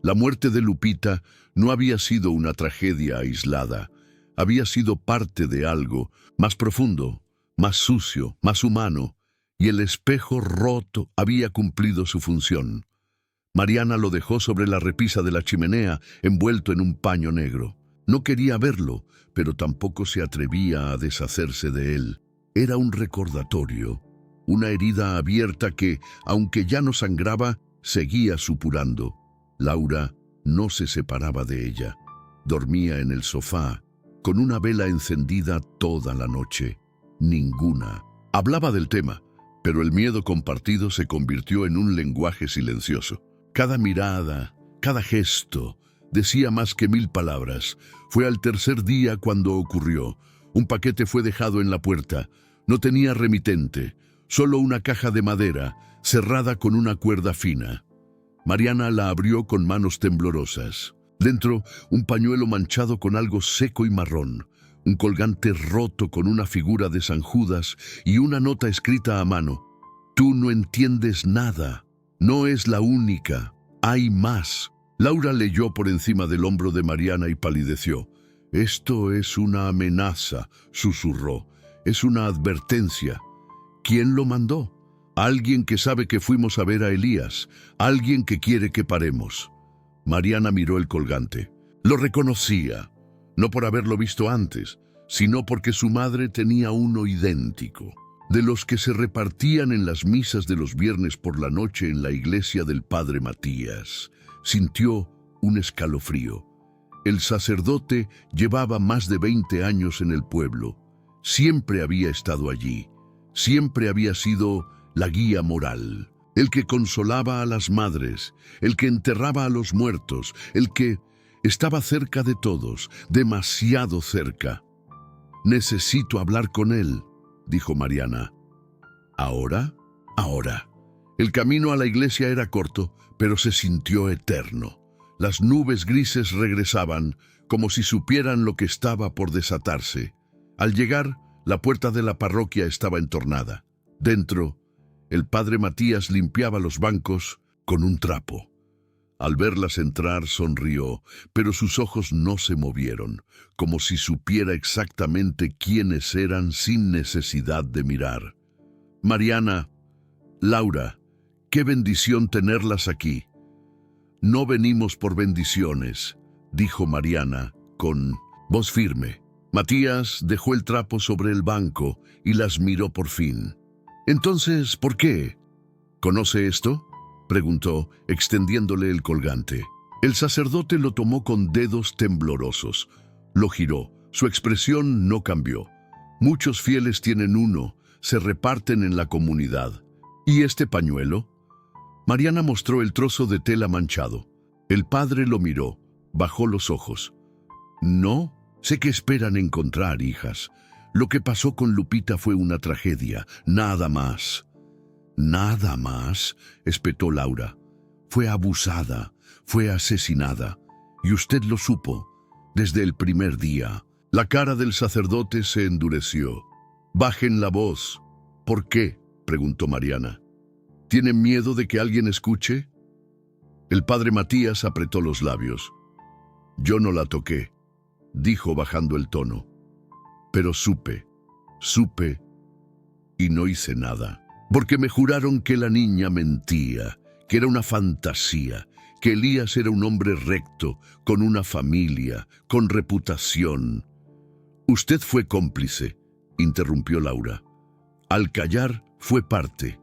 La muerte de Lupita no había sido una tragedia aislada, había sido parte de algo más profundo, más sucio, más humano, y el espejo roto había cumplido su función. Mariana lo dejó sobre la repisa de la chimenea, envuelto en un paño negro. No quería verlo, pero tampoco se atrevía a deshacerse de él. Era un recordatorio, una herida abierta que, aunque ya no sangraba, seguía supurando. Laura no se separaba de ella. Dormía en el sofá, con una vela encendida toda la noche. Ninguna. Hablaba del tema, pero el miedo compartido se convirtió en un lenguaje silencioso. Cada mirada, cada gesto, decía más que 1000 palabras. Fue al tercer día cuando ocurrió. Un paquete fue dejado en la puerta. No tenía remitente, solo una caja de madera, cerrada con una cuerda fina. Mariana la abrió con manos temblorosas. Dentro, un pañuelo manchado con algo seco y marrón, un colgante roto con una figura de San Judas y una nota escrita a mano. Tú no entiendes nada. No es la única. Hay más. Laura leyó por encima del hombro de Mariana y palideció. Esto es una amenaza, susurró. Es una advertencia. ¿Quién lo mandó? Alguien que sabe que fuimos a ver a Elías. Alguien que quiere que paremos. Mariana miró el colgante. Lo reconocía, no por haberlo visto antes, sino porque su madre tenía uno idéntico, de los que se repartían en las misas de los viernes por la noche en la iglesia del padre Matías. Sintió un escalofrío. El sacerdote llevaba más de 20 años en el pueblo. Siempre había estado allí. Siempre había sido la guía moral, el que consolaba a las madres, el que enterraba a los muertos, el que estaba cerca de todos, demasiado cerca. Necesito hablar con él, dijo Mariana. ¿Ahora? Ahora. El camino a la iglesia era corto, pero se sintió eterno. Las nubes grises regresaban, como si supieran lo que estaba por desatarse. Al llegar, la puerta de la parroquia estaba entornada. Dentro, el padre Matías limpiaba los bancos con un trapo. Al verlas entrar, sonrió, pero sus ojos no se movieron, como si supiera exactamente quiénes eran sin necesidad de mirar. Mariana, Laura, qué bendición tenerlas aquí. No venimos por bendiciones, dijo Mariana con voz firme. Matías dejó el trapo sobre el banco y las miró por fin. Entonces, ¿por qué? ¿Conoce esto?, preguntó, extendiéndole el colgante. El sacerdote lo tomó con dedos temblorosos. Lo giró. Su expresión no cambió. Muchos fieles tienen uno, se reparten en la comunidad. ¿Y este pañuelo? Mariana mostró el trozo de tela manchado. El padre lo miró, bajó los ojos. No. Sé que esperan encontrar, hijas. Lo que pasó con Lupita fue una tragedia, nada más. ¿Nada más?, espetó Laura. Fue abusada, fue asesinada. Y usted lo supo, desde el primer día. La cara del sacerdote se endureció. Bajen la voz. ¿Por qué?, preguntó Mariana. ¿Tienen miedo de que alguien escuche? El padre Matías apretó los labios. Yo no la toqué, dijo bajando el tono. Pero supe y no hice nada, porque me juraron que la niña mentía, que era una fantasía, que Elías era un hombre recto, con una familia, con reputación. Usted fue cómplice, interrumpió Laura. Al callar, fue parte.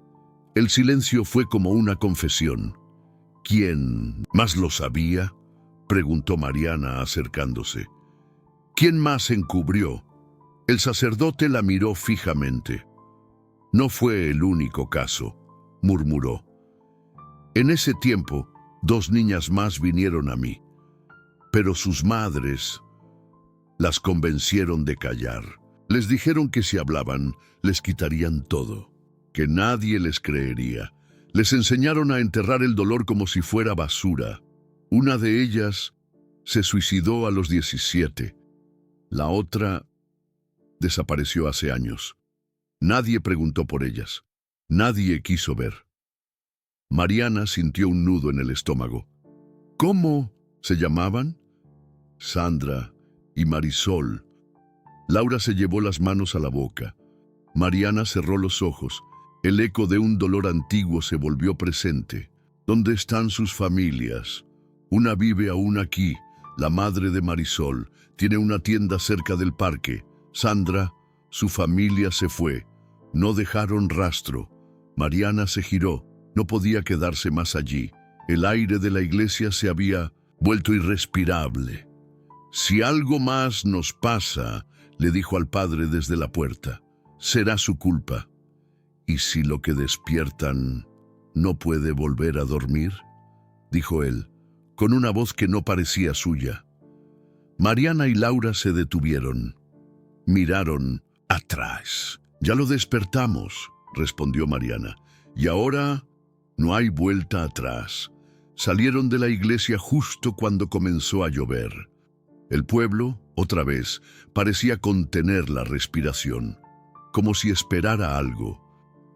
El silencio fue como una confesión. ¿Quién más lo sabía?, preguntó Mariana acercándose. ¿Quién más encubrió? El sacerdote la miró fijamente. No fue el único caso, murmuró. En ese tiempo, 2 niñas más vinieron a mí, pero sus madres las convencieron de callar. Les dijeron que si hablaban, les quitarían todo, que nadie les creería. Les enseñaron a enterrar el dolor como si fuera basura. Una de ellas se suicidó a los 17. La otra desapareció hace años. Nadie preguntó por ellas. Nadie quiso ver. Mariana sintió un nudo en el estómago. ¿Cómo se llamaban? Sandra y Marisol. Laura se llevó las manos a la boca. Mariana cerró los ojos. El eco de un dolor antiguo se volvió presente. ¿Dónde están sus familias? Una vive aún aquí, la madre de Marisol. Tiene una tienda cerca del parque. Sandra, su familia se fue. No dejaron rastro. Mariana se giró. No podía quedarse más allí. El aire de la iglesia se había vuelto irrespirable. «Si algo más nos pasa», le dijo al padre desde la puerta, «será su culpa. ¿Y si lo que despiertan no puede volver a dormir?», dijo él, con una voz que no parecía suya. Mariana y Laura se detuvieron. Miraron atrás. «Ya lo despertamos», respondió Mariana, «y ahora no hay vuelta atrás». Salieron de la iglesia justo cuando comenzó a llover. El pueblo, otra vez, parecía contener la respiración, como si esperara algo,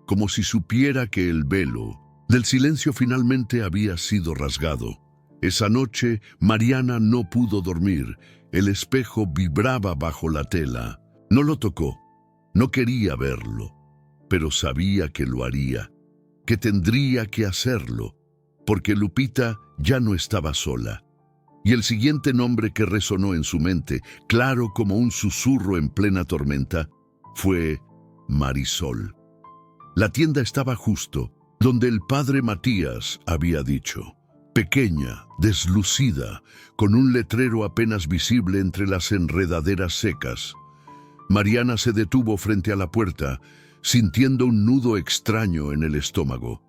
como si supiera que el velo del silencio finalmente había sido rasgado. Esa noche, Mariana no pudo dormir. El espejo vibraba bajo la tela. No lo tocó, no quería verlo, pero sabía que lo haría, que tendría que hacerlo, porque Lupita ya no estaba sola. Y el siguiente nombre que resonó en su mente, claro como un susurro en plena tormenta, fue Marisol. La tienda estaba justo donde el padre Matías había dicho, pequeña, deslucida, con un letrero apenas visible entre las enredaderas secas. Mariana se detuvo frente a la puerta, sintiendo un nudo extraño en el estómago.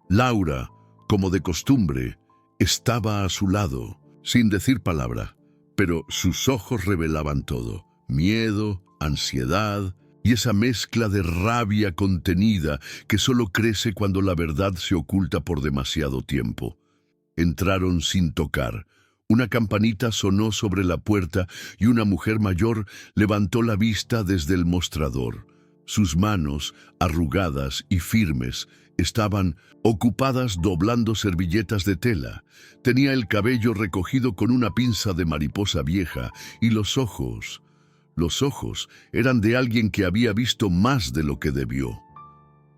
Laura, como de costumbre, estaba a su lado, sin decir palabra, pero sus ojos revelaban todo: miedo, ansiedad y esa mezcla de rabia contenida que solo crece cuando la verdad se oculta por demasiado tiempo. Entraron sin tocar. Una campanita sonó sobre la puerta y una mujer mayor levantó la vista desde el mostrador. Sus manos, arrugadas y firmes, estaban ocupadas doblando servilletas de tela. Tenía el cabello recogido con una pinza de mariposa vieja y los ojos eran de alguien que había visto más de lo que debió.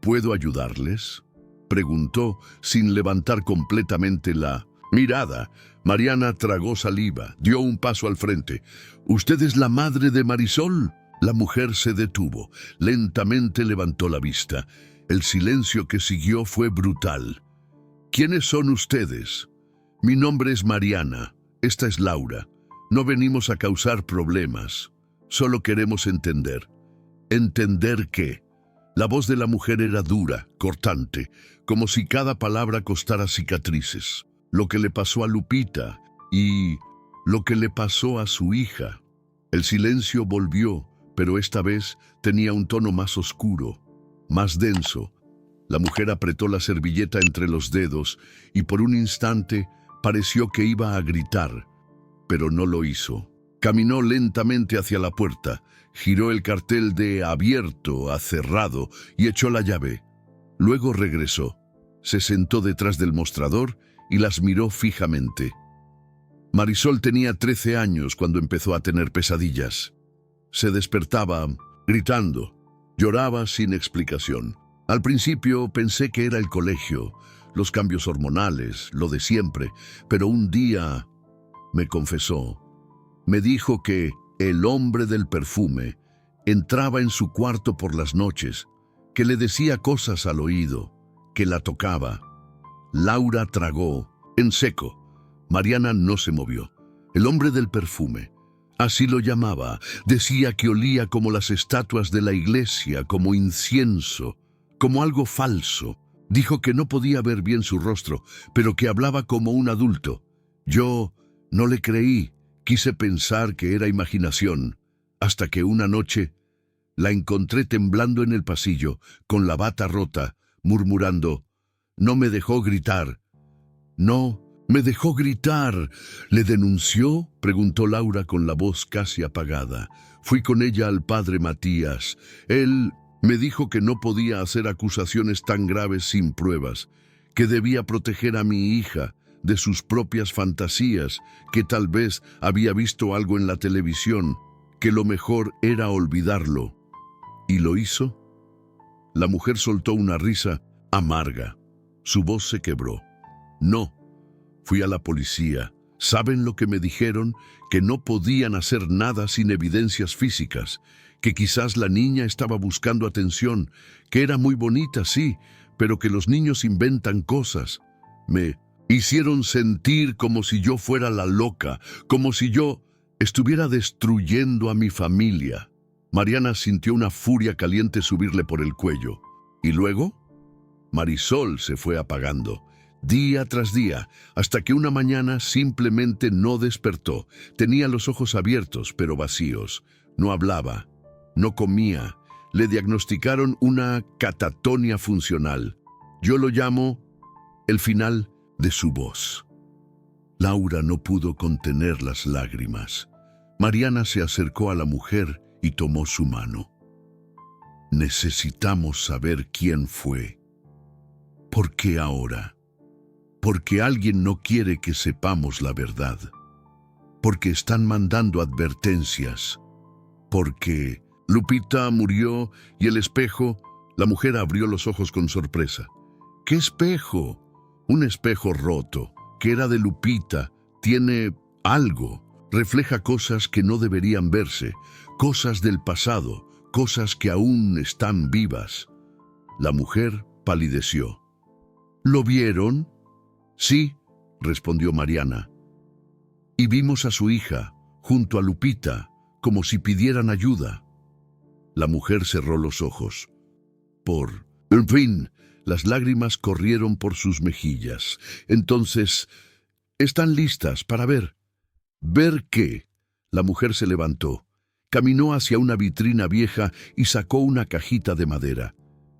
«¿Puedo ayudarles?», preguntó sin levantar completamente la mirada. Mariana tragó saliva, dio un paso al frente. «¿Usted es la madre de Marisol?». La mujer se detuvo, lentamente levantó la vista. El silencio que siguió fue brutal. «¿Quiénes son ustedes?». «Mi nombre es Mariana. Esta es Laura. No venimos a causar problemas. Solo queremos entender». «¿Entender qué?». La voz de la mujer era dura, cortante, como si cada palabra costara cicatrices. Lo que le pasó a Lupita y lo que le pasó a su hija. El silencio volvió, pero esta vez tenía un tono más oscuro, más denso. La mujer apretó la servilleta entre los dedos y por un instante pareció que iba a gritar, pero no lo hizo. Caminó lentamente hacia la puerta, giró el cartel de abierto a cerrado y echó la llave. Luego regresó, se sentó detrás del mostrador y las miró fijamente. Marisol tenía 13 años cuando empezó a tener pesadillas. Se despertaba gritando, lloraba sin explicación. Al principio pensé que era el colegio, los cambios hormonales, lo de siempre, pero un día me confesó. Me dijo que el hombre del perfume entraba en su cuarto por las noches, que le decía cosas al oído, que la tocaba. Laura tragó en seco. Mariana no se movió. El hombre del perfume, así lo llamaba, decía que olía como las estatuas de la iglesia, como incienso, como algo falso. Dijo que no podía ver bien su rostro, pero que hablaba como un adulto. Yo no le creí, quise pensar que era imaginación, hasta que una noche la encontré temblando en el pasillo, con la bata rota, murmurando. No me dejó gritar. No me dejó gritar. ¿Le denunció?, preguntó Laura con la voz casi apagada. Fui con ella al padre Matías. Él me dijo que no podía hacer acusaciones tan graves sin pruebas, que debía proteger a mi hija de sus propias fantasías, que tal vez había visto algo en la televisión, que lo mejor era olvidarlo. ¿Y lo hizo? La mujer soltó una risa amarga. Su voz se quebró. No, fui a la policía. ¿Saben lo que me dijeron? Que no podían hacer nada sin evidencias físicas, que quizás la niña estaba buscando atención, que era muy bonita, sí, pero que los niños inventan cosas. Me Hicieron sentir como si yo fuera la loca, como si yo estuviera destruyendo a mi familia. Mariana sintió una furia caliente subirle por el cuello. Y luego, Marisol se fue apagando, día tras día, hasta que una mañana simplemente no despertó. Tenía los ojos abiertos, pero vacíos. No hablaba, no comía. Le diagnosticaron una catatonia funcional. Yo lo llamo el final de su voz. Laura no pudo contener las lágrimas. Mariana se acercó a la mujer y tomó su mano. Necesitamos saber quién fue. ¿Por qué ahora? Porque alguien no quiere que sepamos la verdad. Porque están mandando advertencias. Porque Lupita murió y el espejo. La mujer abrió los ojos con sorpresa. ¿Qué espejo? Un espejo roto, que era de Lupita. Tiene algo. Refleja cosas que no deberían verse, cosas del pasado, cosas que aún están vivas. La mujer palideció. ¿Lo vieron? Sí, respondió Mariana. Y vimos a su hija, junto a Lupita, como si pidieran ayuda. La mujer cerró los ojos. En fin, las lágrimas corrieron por sus mejillas. Entonces, ¿están listas para ver? ¿Ver qué? La mujer se levantó, caminó hacia una vitrina vieja y sacó una cajita de madera.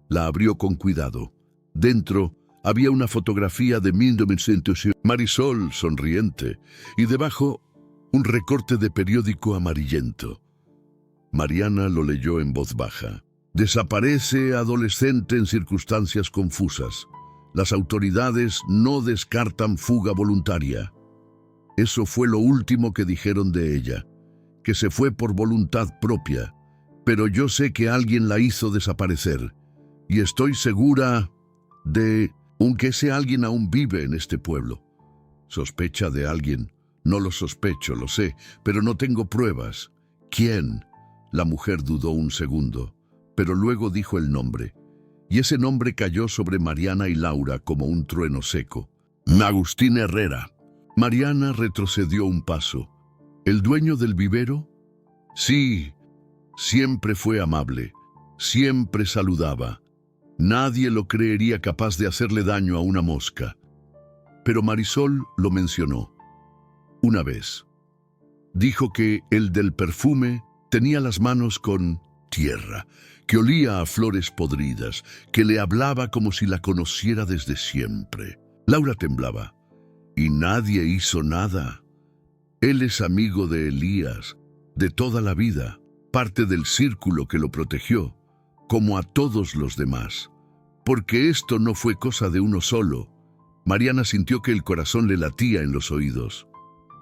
La abrió con cuidado. Dentro había una fotografía de 1900, Marisol sonriente, y debajo un recorte de periódico amarillento. Mariana lo leyó en voz baja. Desaparece adolescente en circunstancias confusas. Las autoridades no descartan fuga voluntaria. Eso fue lo último que dijeron de ella, que se fue por voluntad propia, pero yo sé que alguien la hizo desaparecer, y estoy segura de que ese alguien aún vive en este pueblo. ¿Sospecha de alguien? No lo sospecho, lo sé, pero no tengo pruebas. ¿Quién? La mujer dudó un segundo, pero luego dijo el nombre, y ese nombre cayó sobre Mariana y Laura como un trueno seco. Agustín Herrera. Mariana retrocedió un paso. ¿El dueño del vivero? Sí, siempre fue amable, siempre saludaba. Nadie lo creería capaz de hacerle daño a una mosca. Pero Marisol lo mencionó. Una vez. Dijo que el del perfume tenía las manos con tierra, que olía a flores podridas, que le hablaba como si la conociera desde siempre. Laura temblaba. Y nadie hizo nada. Él es amigo de Elías, de toda la vida, parte del círculo que lo protegió, como a todos los demás. Porque esto no fue cosa de uno solo. Mariana sintió que el corazón le latía en los oídos.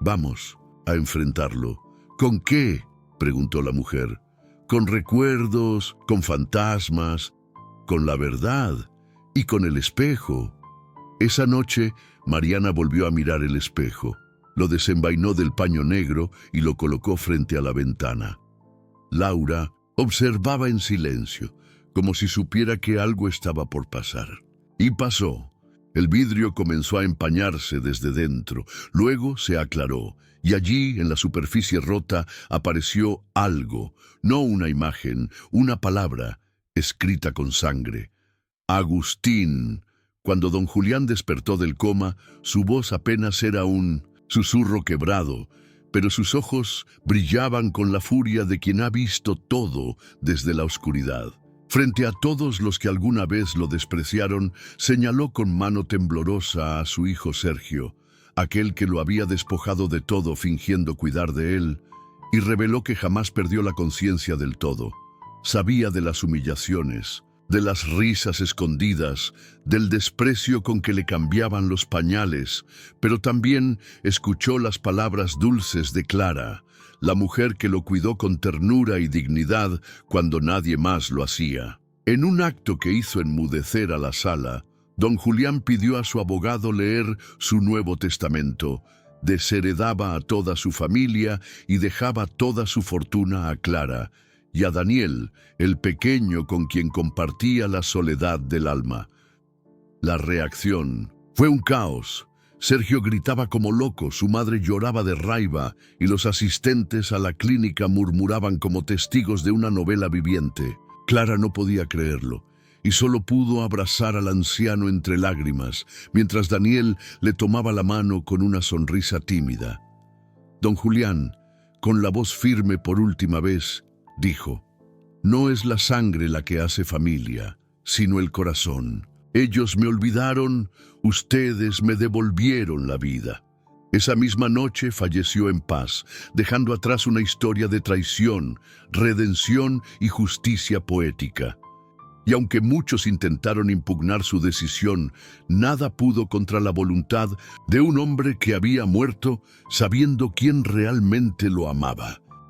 Vamos a enfrentarlo. ¿Con qué? Preguntó la mujer. Con recuerdos, con fantasmas, con la verdad y con el espejo. Esa noche, Mariana volvió a mirar el espejo, lo desenvainó del paño negro y lo colocó frente a la ventana. Laura observaba en silencio, como si supiera que algo estaba por pasar. Y pasó. El vidrio comenzó a empañarse desde dentro, luego se aclaró, y allí, en la superficie rota, apareció algo, no una imagen, una palabra, escrita con sangre. Agustín. Cuando don Julián despertó del coma, su voz apenas era un susurro quebrado, pero sus ojos brillaban con la furia de quien ha visto todo desde la oscuridad. Frente a todos los que alguna vez lo despreciaron, señaló con mano temblorosa a su hijo Sergio, aquel que lo había despojado de todo fingiendo cuidar de él, y reveló que jamás perdió la conciencia del todo. Sabía de las humillaciones, de las risas escondidas, del desprecio con que le cambiaban los pañales, pero también escuchó las palabras dulces de Clara, la mujer que lo cuidó con ternura y dignidad cuando nadie más lo hacía. En un acto que hizo enmudecer a la sala, don Julián pidió a su abogado leer su Nuevo Testamento, desheredaba a toda su familia y dejaba toda su fortuna a Clara, y a Daniel, el pequeño con quien compartía la soledad del alma. La reacción fue un caos. Sergio gritaba como loco, su madre lloraba de raiva y los asistentes a la clínica murmuraban como testigos de una novela viviente. Clara no podía creerlo y solo pudo abrazar al anciano entre lágrimas, mientras Daniel le tomaba la mano con una sonrisa tímida. Don Julián, con la voz firme por última vez, dijo: «No es la sangre la que hace familia, sino el corazón. Ellos me olvidaron, ustedes me devolvieron la vida». Esa misma noche falleció en paz, dejando atrás una historia de traición, redención y justicia poética. Y aunque muchos intentaron impugnar su decisión, nada pudo contra la voluntad de un hombre que había muerto sabiendo quién realmente lo amaba.